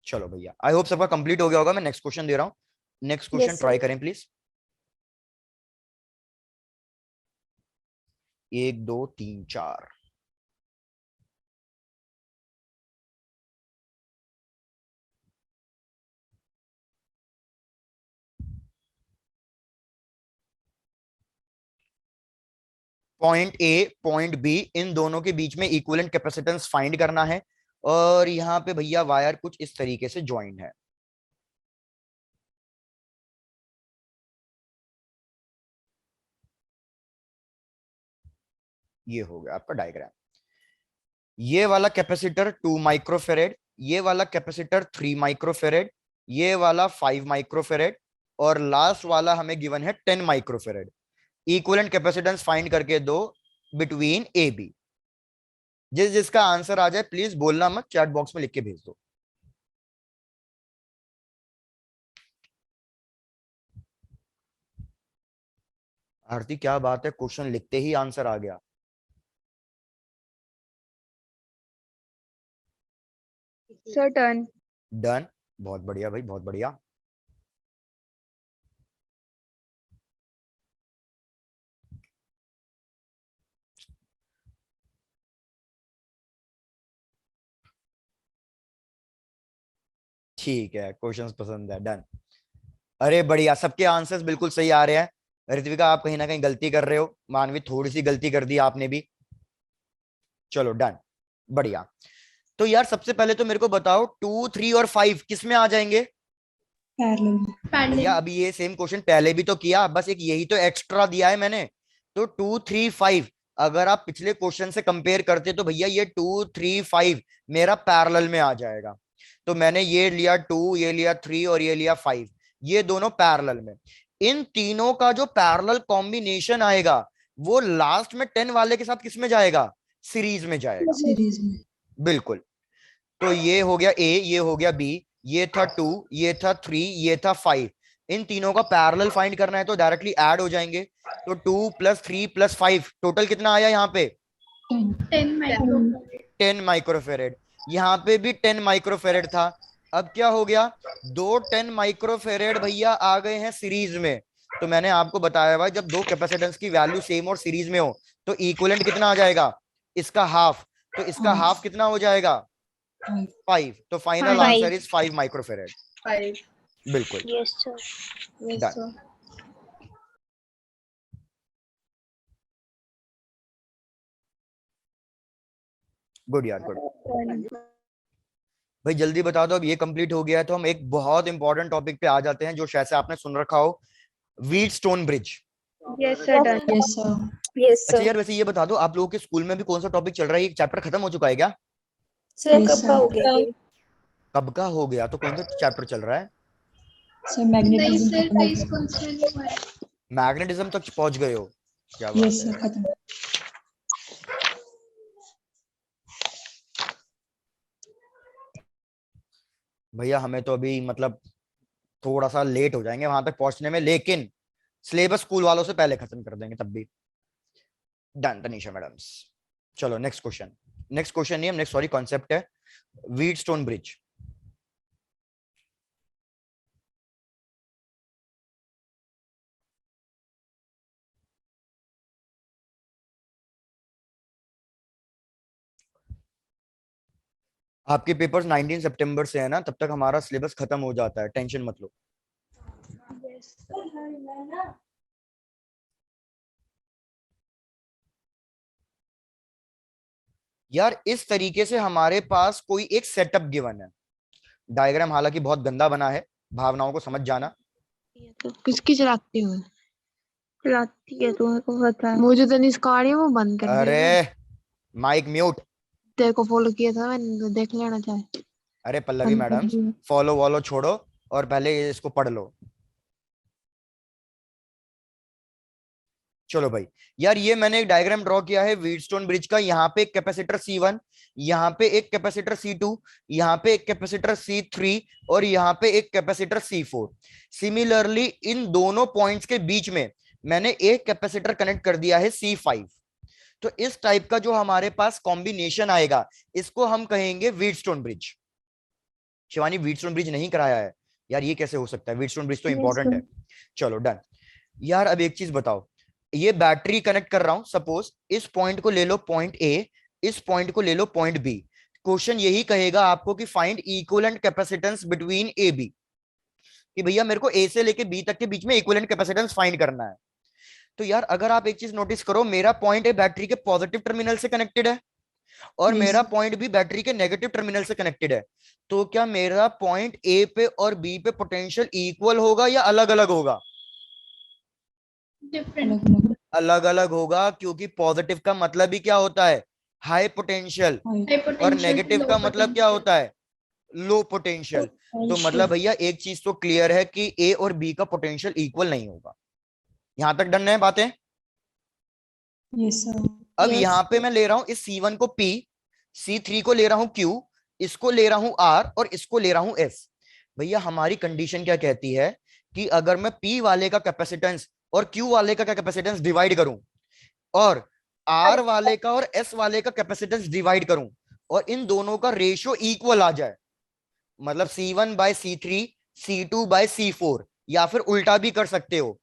चलो भैया, आई होप सबका कंप्लीट हो गया होगा। मैं नेक्स्ट क्वेश्चन दे रहा हूँ, नेक्स्ट क्वेश्चन ट्राई करें please. 1 2 3 4। Point A point B, इन दोनों के बीच में इक्विवेलेंट कैपेसिटेंस फाइंड करना है, और यहाँ पे भैया वायर कुछ इस तरीके से ज्वाइंट है। ये हो गया आपका डायग्राम। ये वाला कैपेसिटर 2 माइक्रोफेरेड, ये वाला कैपेसिटर 3 माइक्रोफेरेड, ये वाला 5 माइक्रोफेरेड, और लास्ट वाला हमें गिवन है 10 माइक्रोफेरेड। इक्विवेलेंट कैपेसिटेंस फाइंड करके दो बिटवीन ए बी। जिसका आंसर आ जाए प्लीज बोलना मत, चैट बॉक्स में लिख के भेज दो। आरती क्या बात है, क्वेश्चन लिखते ही आंसर आ गया। Sir done. डन, बहुत बढ़िया भाई, बहुत बढ़िया। ठीक है, क्वेश्चंस पसंद है, डन। अरे बढ़िया, सबके आंसर्स बिल्कुल सही आ रहे हैं। ऋत्विका आप कहीं ना कहीं गलती कर रहे हो, मानवी थोड़ी सी गलती कर दी आपने भी। चलो डन, बढ़िया। तो यार सबसे पहले तो मेरे को बताओ 2 3 और 5 किस में आ जाएंगे? Parallel. भैया अभी ये सेम क्वेश्चन पहले भी तो किया, बस एक यही तो एक्स्ट्रा दिया है मैंने। तो 2 3 5 अगर आप पिछले क्वेश्चन से कंपेयर करते तो भैया ये 2 3 5 मेरा पैरेलल में आ जाएगा। तो मैंने ये लिया 2, ये लिया 3 और ये लिया 5, ये दोनों पैरेलल में। इन तीनों का जो पैरेलल कॉम्बिनेशन आएगा वो लास्ट में 10 वाले के साथ किस में जाएगा? सीरीज में जाएगा। Series में. बिल्कुल। तो ये हो गया ए, ये हो गया बी, ये था 2, ये था 3, ये था 5। इन तीनों का पैरेलल फाइंड करना है तो डायरेक्टली ऐड हो जाएंगे। तो 2 + 3 + 5 टोटल कितना आया यहाँ पे? 10 माइक्रोफेरेड। यहाँ पे भी 10 माइक्रोफेरेड था। अब क्या हो गया? 2 10 माइक्रोफेरेड भैया आ गए हैं सीरीज में। तो मैंने आपको बताया भाई जब दो कैपेसिटेंस की वैल्यू सेम और सीरीज में हो तो इक्विवेलेंट कितना आ जाएगा? इसका हाफ। तो इसका हाफ कितना हो जाएगा? 5। तो फाइनल आंसर इज 5 माइक्रोफेरेड। 5। बिल्कुल, yes sir yes Done. Sir. Good यार, गुड। भाई जल्दी बता दो, अब ये कंप्लीट हो गया है तो हम एक बहुत इंपॉर्टेंट टॉपिक पे आ जाते हैं जो शायद से आपने सुन रखा हो, Wheatstone bridge. Yes, sir. Done. Yes, sir. Yes, अच्छा sir. यार, वैसे ये बता दो, आप लोगों के स्कूल में भी कौन सा टॉपिक चल रहा है? ये चैप्टर खत्म हो चुका है क्या? Sir, Yes, कब का sir. हो गया ये? कब का हो गया? तो कौन सा चैप्टर चल रहा है? Sir, नहीं magnetism सर, खत्म हो कई गया. स्कूल्स में नहीं हुआ है। मैग्नेटिज्म तक पहुंच गए हो? क्या Yes, बात sir. है। खत्म. भैया हमें तो अभी मतलब थोड़ा सा लेट हो जाएंगे वहां तक पहुंचने में, लेकिन सिलेबस स्कूल वालों से पहले खत्म कर देंगे तब भी। Done Tanisha madams. चलो नेक्स्ट क्वेश्चन। नेक्स्ट क्वेश्चन नहीं, नेक्स्ट सॉरी कॉन्सेप्ट है व्हीटस्टोन ब्रिज। आपके पेपर्स 19 सितंबर से है ना, तब तक हमारा सिलेबस खत्म हो जाता है, टेंशन मत लो। यार इस तरीके से हमारे पास कोई एक सेटअप गिवन है। डायग्राम हालांकि बहुत गंदा बना है, भावनाओं को समझ जाना। तो किसकी चलाती हो? चलाती है तुम्हें को पता है. मुझे तो निस्कार है वो बंद कर दिया अरे था। Mic mute. तेरे को फॉलो किया था मैंने, तो देख लेना चाहे। अरे पल्लवी बंद कर मैडम, दिया। फॉलो वॉलो छोड़ो और पहले इसको पढ़ लो। चलो भाई, यार ये मैंने एक डायग्राम ड्रॉ किया है व्हीटस्टोन ब्रिज का। यहाँ पे एक कैपेसिटर C1, यहाँ पे एक कैपेसिटर C2, यहाँ पे एक कैपेसिटर C3 और यहाँ पे एक कैपेसिटर C4। सिमिलरली इन दोनों पॉइंट्स के बीच में मैंने एक कैपेसिटर कनेक्ट कर दिया है C5। तो इस टाइप का जो हमारे पास कॉम्बिनेशन आएगा, इसको हम कहेंगे Wheatstone bridge. Shivani Wheatstone bridge नहीं कराया है यार, ये कैसे हो सकता है? व्हीटस्टोन ब्रिज तो इंपॉर्टेंट है। चलो डन। यार अब एक चीज बताओ, ये बैटरी कनेक्ट कर रहा हूं, सपोज इस पॉइंट को ले लो पॉइंट ए, इस पॉइंट को ले लो पॉइंट बी। क्वेश्चन यही कहेगा आपको कि find equivalent capacitance between A B, कि भैया मेरे को ए से लेके बी तक के बीच में इक्विवेलेंट कैपेसिटेंस फाइंड करना है। तो यार अगर आप एक चीज नोटिस करो, मेरा पॉइंट ए बैटरी के पॉजिटिव टर्मिनल से कनेक्टेड है और Yes, मेरा sir. पॉइंट बी बैटरी के नेगेटिव टर्मिनल से कनेक्टेड है। तो क्या मेरा पॉइंट ए पे और बी पे पोटेंशियल इक्वल होगा या अलग अलग होगा? डिफरेंट। अलग अलग. अलग अलग होगा, क्योंकि पॉजिटिव का मतलब ही क्या होता है? High potential. High और नेगेटिव का मतलब क्या होता है? Low potential. तो मतलब potential. भैया एक चीज तो क्लियर है कि ए और बी का पोटेंशियल इक्वल नहीं होगा। यहां तक डन है बातें? Yes, sir. अब Yes. यहाँ पे मैं ले रहा हूं इस C1 को P, C3 को ले रहा हूं Q, इसको ले रहा हूं R और इसको ले रहा हूं S। भैया हमारी कंडीशन क्या कहती है कि अगर मैं P वाले का कैपेसिटेंस और Q वाले का कैपेसिटेंस डिवाइड करूं और R वाले का और S वाले का कैपेसिटेंस डिवाइड करूं और इन दोनों का रेशियो इक्वल आ जाए, मतलब C1/C3, C2/C4, या फिर उल्टा भी कर सकते हो,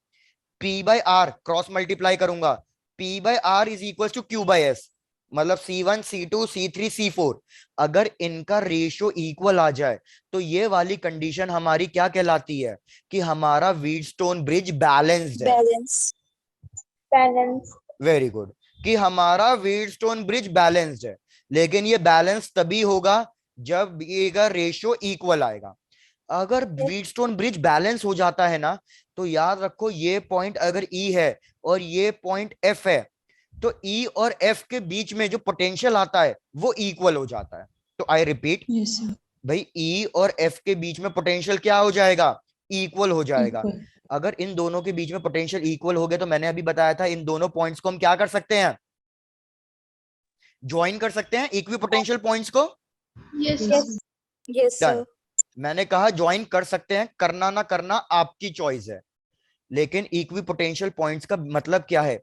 P/R क्रॉस मल्टीप्लाई करूंगा, P/R is equal to Q/S, मतलब C1 C2 C3 C4। अगर इनका रेशियो इक्वल आ जाए तो ये वाली कंडीशन हमारी क्या कहलाती है? कि हमारा व्हीटस्टोन ब्रिज बैलेंस्ड है। Balance. Balance. वेरी गुड, कि हमारा व्हीटस्टोन ब्रिज बैलेंस्ड है। लेकिन ये बैलेंस तभी होगा जब ये का रेशियो इक्वल आएगा। अगर व्हीटस्टोन ब्रिज बैलेंस हो जाता है ना, तो याद रखो ये पॉइंट अगर ई है और ये पॉइंट एफ है, तो ई और एफ के बीच में जो पोटेंशियल आता है वो इक्वल हो जाता है। तो आई रिपीट, Yes, sir. भाई ई और एफ के बीच में पोटेंशियल क्या हो जाएगा? इक्वल हो जाएगा। Equal. अगर इन दोनों के बीच में पोटेंशियल इक्वल हो गए तो मैंने अभी बताया था इन दोनों पॉइंट्स को हम क्या कर सकते हैं? ज्वाइन कर सकते हैं इक्वी पोटेंशियल पॉइंट्स को। Yes Yes, sir. sir. Yes, Done. sir. मैंने कहा ज्वाइन कर सकते हैं, करना ना करना आपकी चॉइस है। लेकिन इक्वी पोटेंशियल पॉइंट्स का मतलब क्या है?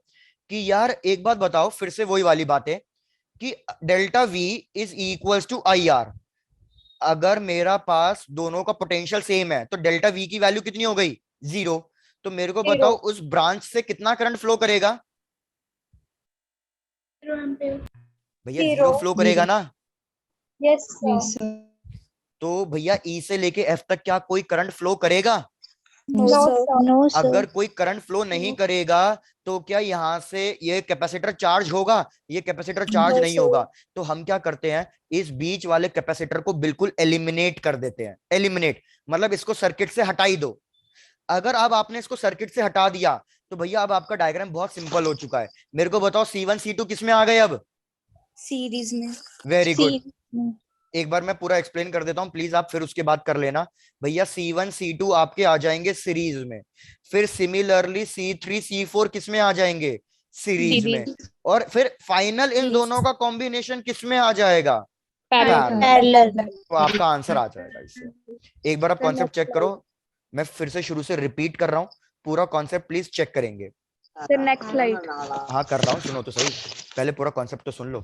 कि यार एक बात बताओ, फिर से वही वाली बात है कि delta V is equal to IR। अगर मेरा पास दोनों का पोटेंशियल सेम है तो डेल्टा V की वैल्यू कितनी हो गई? 0। तो मेरे को बताओ उस ब्रांच से कितना करंट फ्लो करेगा? 0 एम्पीयर। भैया Zero. 0 फ्लो करेगा ना। Yes, sir. Yes, sir. तो भैया E से लेके F तक क्या कोई करंट फ्लो करेगा? No, No, sir. sir. No, अगर sir. कोई करंट फ्लो नहीं करेगा तो क्या यहां से ये कैपेसिटर चार्ज होगा? ये कैपेसिटर चार्ज No, नहीं sir. होगा। तो हम क्या करते हैं, इस बीच वाले कैपेसिटर को बिल्कुल एलिमिनेट कर देते हैं। एलिमिनेट मतलब इसको सर्किट से हटा ही दो। अगर अब आपने इसको सर्किट से हटा दिया तो भैया अब आपका डायग्राम बहुत सिंपल हो चुका है। मेरे को बताओ C1 C2 किस में आ गए अब? सीरीज में। Very good. एक बार मैं पूरा एक्सप्लेन कर देता हूं, प्लीज आप फिर उसके बाद कर लेना। भैया C1 C2 आपके आ जाएंगे सीरीज में, फिर सिमिलरली C3 C4 किस में आ जाएंगे? सीरीज में, और फिर फाइनल इन दोनों का कॉम्बिनेशन किस में आ जाएगा? पैरेलल। पैरेलल। तो आपका आंसर आ जाएगा इससे। एक बार आप कॉन्सेप्ट चेक करो, मैं फिर से शुरू से रिपीट कर रहा हूँ, पूरा कॉन्सेप्ट प्लीज चेक करेंगे। Sir next slide. हाँ कर रहा हूँ, सुनो तो सही, पहले पूरा कॉन्सेप्ट तो सुन लो।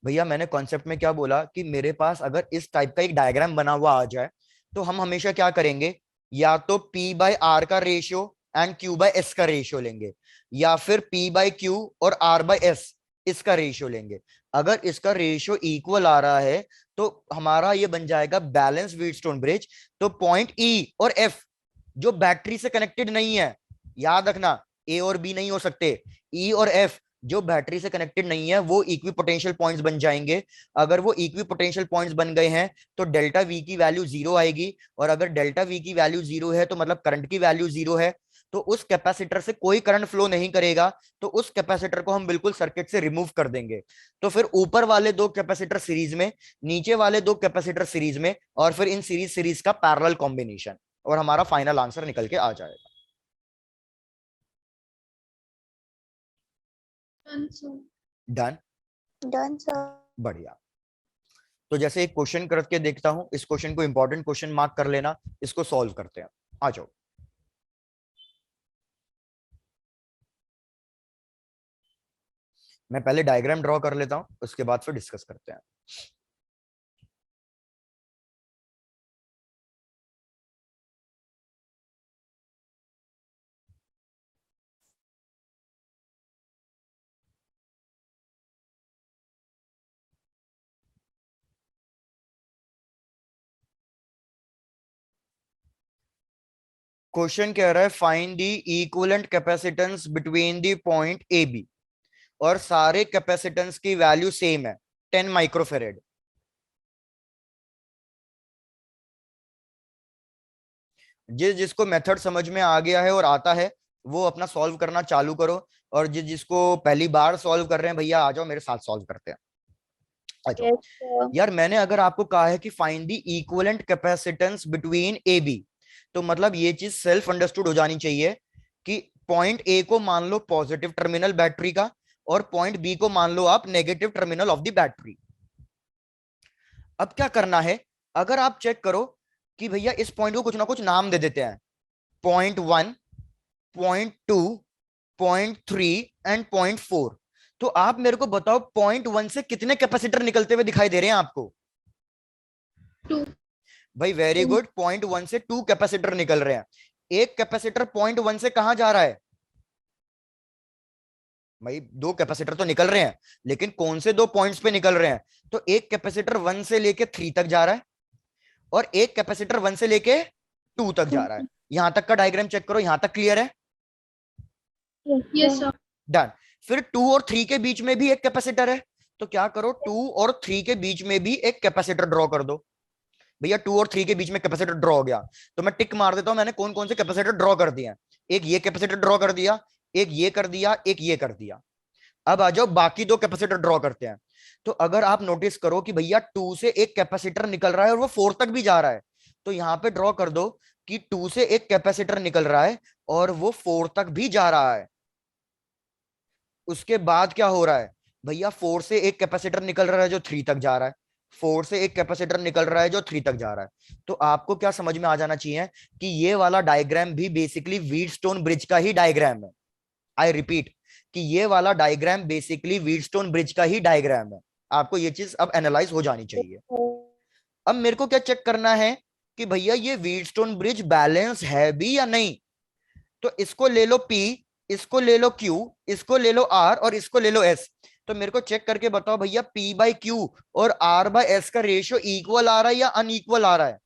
भैया मैंने कॉन्सेप्ट में क्या बोला कि मेरे पास अगर इस टाइप का एक डायग्राम बना हुआ आ जाए तो हम हमेशा क्या करेंगे, या तो P/R का रेशियो एंड Q/S का रेशियो लेंगे, या फिर P/Q और R/S इसका रेशियो लेंगे। अगर इसका रेशियो इक्वल आ रहा है तो हमारा ये बन जाएगा बैलेंस व्हीटस्टोन ब्रिज। तो पॉइंट E और F जो बैटरी से कनेक्टेड नहीं है, याद रखना A और B नहीं हो सकते, E और F जो बैटरी से कनेक्टेड नहीं है वो इक्वी पोटेंशियल पॉइंट्स बन जाएंगे। अगर वो इक्वी पोटेंशियल पॉइंट्स बन गए हैं तो डेल्टा वी की वैल्यू 0 आएगी, और अगर डेल्टा वी की वैल्यू 0 है तो मतलब करंट की वैल्यू 0 है, तो उस कैपेसिटर से कोई करंट फ्लो नहीं करेगा, तो उस कैपेसिटर को हम बिल्कुल सर्किट से रिमूव कर देंगे। तो फिर ऊपर वाले दो कैपेसिटर सीरीज में, नीचे वाले दो कैपेसिटर सीरीज में, और फिर इन सीरीज का पैरेलल कॉम्बिनेशन, और हमारा फाइनल आंसर निकल के आ जाएगा। Done done sir. बढ़िया। तो जैसे एक क्वेश्चन करके देखता हूं, इस क्वेश्चन को इंपॉर्टेंट क्वेश्चन मार्क कर लेना, इसको सॉल्व करते हैं। आ जाओ। मैं पहले डायग्राम ड्रॉ कर लेता हूं, उसके बाद फिर डिस्कस करते हैं। क्वेश्चन कह रहा है find the equivalent capacitance between the point A B, और सारे कैपेसिटेंस की वैल्यू सेम है 10 माइक्रोफेरेड। जिसको मेथड समझ में आ गया है और आता है वो अपना सॉल्व करना चालू करो, और जिसको पहली बार सॉल्व कर रहे हैं भैया आ जाओ मेरे साथ सॉल्व करते हैं। आ जाओ। Yes, यार मैंने अगर आपको कहा है कि find the equivalent capacitance between A B, तो मतलब ये चीज सेल्फ अंडरस्टूड हो जानी चाहिए कि पॉइंट ए को मान लो पॉजिटिव टर्मिनल बैटरी का, और पॉइंट बी को मान लो आप negative terminal of the battery. अब क्या करना है, अगर आप चेक करो कि भैया इस पॉइंट को कुछ ना कुछ नाम दे देते हैं, point 1, point 2, point 3 and point 4। तो आप मेरे को बताओ पॉइंट 1 से कितने कैपेसिटर निकलते हुए दिखाई दे रहे हैं आपको? 2। भाई वेरी गुड, पॉइंट 1 से 2 कैपेसिटर निकल रहे हैं। एक कैपेसिटर पॉइंट 1 से कहां जा रहा है? भाई 2 कैपेसिटर तो निकल रहे हैं, लेकिन कौन से 2 पॉइंट्स पे निकल रहे हैं? तो एक कैपेसिटर 1 से लेके 3 तक जा रहा है, और एक कैपेसिटर 1 से लेके 2 तक जा रहा है। यहां तक का डायग्राम चेक करो, यहां तक क्लियर है? Yes sir. डन। फिर 2 और 3 के बीच में भी एक कैपेसिटर है, तो क्या करो 2 और 3 के बीच में भी एक कैपेसिटर ड्रॉ कर दो। भैया 2 और 3 के बीच में कैपेसिटर ड्रॉ हो गया, तो मैं टिक मार देता हूं मैंने कौन कौन से कैपेसिटर ड्रॉ कर दिया। एक ये कैपेसिटर ड्रॉ कर दिया, एक ये कर दिया, एक ये कर दिया। अब आ जाओ बाकी 2 कैपेसिटर ड्रॉ करते हैं। तो अगर आप नोटिस करो कि भैया 2 से एक कैपेसिटर निकल रहा है और वो 4 तक भी जा रहा है, तो यहां पे ड्रॉ कर दो कि 2 से एक कैपेसिटर निकल रहा है और वो 4 तक भी जा रहा है। उसके बाद क्या हो रहा है भैया, 4 से एक कैपेसिटर निकल रहा है जो 3 तक जा रहा है, 4 से एक कैपेसिटर निकल रहा है जो 3 तक जा रहा है। तो आपको क्या समझ में आ जाना चाहिए कि ये वाला डायग्राम भी बेसिकली व्हीटस्टोन ब्रिज का ही डायग्राम है। आई रिपीट कि ये वाला डायग्राम बेसिकली व्हीटस्टोन ब्रिज का ही डायग्राम है। आपको ये चीज अब एनालाइज हो जानी चाहिए। अब मेरे को क्या चेक करना है कि भैया ये व्हीटस्टोन ब्रिज बैलेंस है भी या नहीं। तो इसको ले लो P, इसको ले लो Q, इसको ले लो R और इसको ले लो S। तो मेरे को चेक करके बताओ भैया P/Q और R/S का रेशियो इक्वल आ रहा है या अनइक्वल आ रहा है?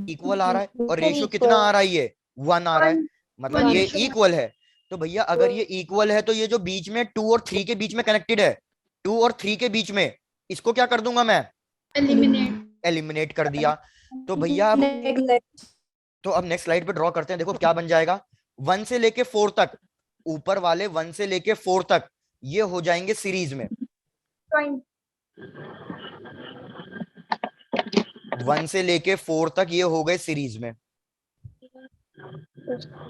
इक्वल आ रहा है। और रेशियो कितना आ रहा है? ये 1 आ रहा है, मतलब ये इक्वल है। तो भैया अगर ये इक्वल है तो ये जो बीच में 2 और 3 के बीच में कनेक्टेड है, 2 और 3 के बीच में, इसको क्या कर दूंगा मैं? एलिमिनेट कर दिया। तो भैया अब नेक्स्ट स्लाइड पे ड्रॉ करते हैं। देखो क्या बन जाएगा, 1 से लेके 4 तक, ऊपर वाले 1 से लेके 4 तक ये हो जाएंगे सीरीज में। 1 से लेके 4 तक ये हो गए सीरीज में।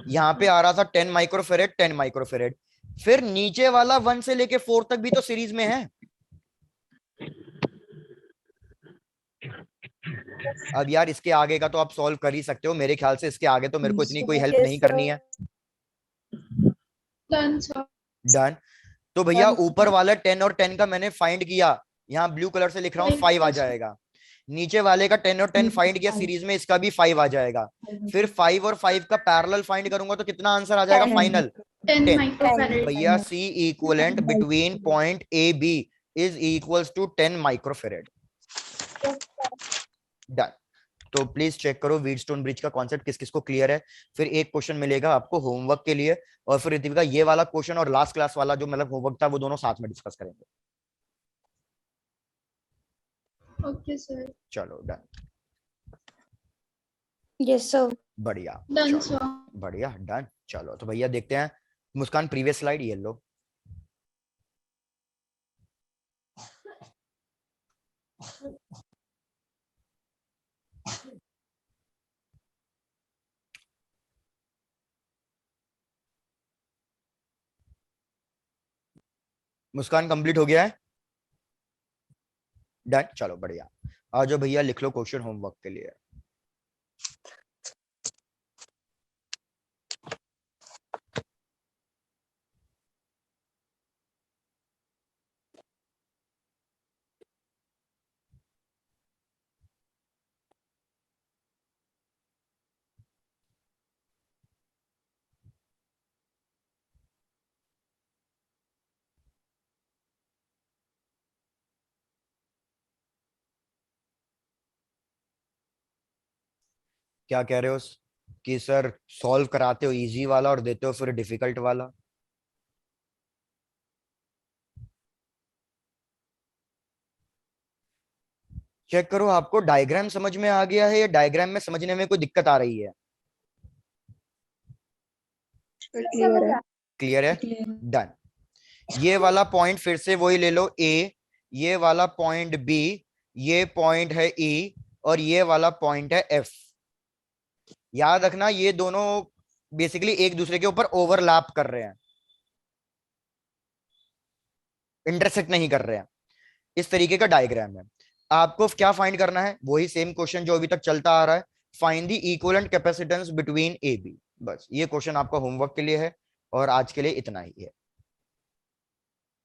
यहां पे आ रहा था 10 माइक्रोफेरेड 10 माइक्रोफेरेड, फिर नीचे वाला 1 से लेके 4 तक भी तो सीरीज में है। अब यार इसके आगे का तो आप सॉल्व कर ही सकते हो मेरे ख्याल से, इसके आगे तो मेरे को इतनी कोई हेल्प नहीं करनी है। Done sir. डन। तो भैया ऊपर वाला 10 और 10 का मैंने फाइंड किया, यहाँ ब्लू कलर से लिख रहा हूँ 5 आ जाएगा। नीचे वाले का 10 और 10 फाइंड किया सीरीज में, इसका भी 5 आ जाएगा। फिर 5 और 5 का पैरेलल फाइंड करूंगा तो कितना आंसर आ जाएगा फाइनल? 10 माइक्रोफैरेड। भैया C equivalent between point A B is equals to 10 microfarad. Done. तो प्लीज चेक करो व्हीटस्टोन ब्रिज का कॉन्सेप्ट किस किस को क्लियर है। फिर एक क्वेश्चन मिलेगा आपको होमवर्क के लिए, और फिर रितिका ये वाला क्वेश्चन और लास्ट क्लास वाला जो मतलब होमवर्क था वो दोनों साथ में डिस्कस करेंगे। Okay sir. चलो डन। Yes, sir. बढ़िया। डन चलो, सर। बढ़िया डन। चलो तो भैया देखते हैं। मुस्कान प्रीवियस स्लाइड ये लो। मुस्कान कंप्लीट हो गया है? डन। चलो बढ़िया। आ जाओ भैया लिख लो क्वेश्चन होमवर्क के लिए। क्या कह रहे हो कि सर सॉल्व कराते हो इजी वाला और देते हो फिर डिफिकल्ट वाला? चेक करो आपको डायग्राम समझ में आ गया है या डायग्राम में समझने में कोई दिक्कत आ रही है? क्लियर है? डन। ये वाला पॉइंट फिर से वही ले लो ए, ये वाला पॉइंट बी, ये पॉइंट है ई, और ये वाला पॉइंट है एफ। याद रखना ये दोनों बेसिकली एक दूसरे के ऊपर ओवरलैप कर रहे हैं, इंटरसेक्ट नहीं कर रहे हैं। इस तरीके का डायग्राम है। आपको क्या फाइंड करना है? वही सेम क्वेश्चन जो अभी तक चलता आ रहा है, find the equivalent capacitance between A B. बस ये क्वेश्चन आपका होमवर्क के लिए है और आज के लिए इतना ही है।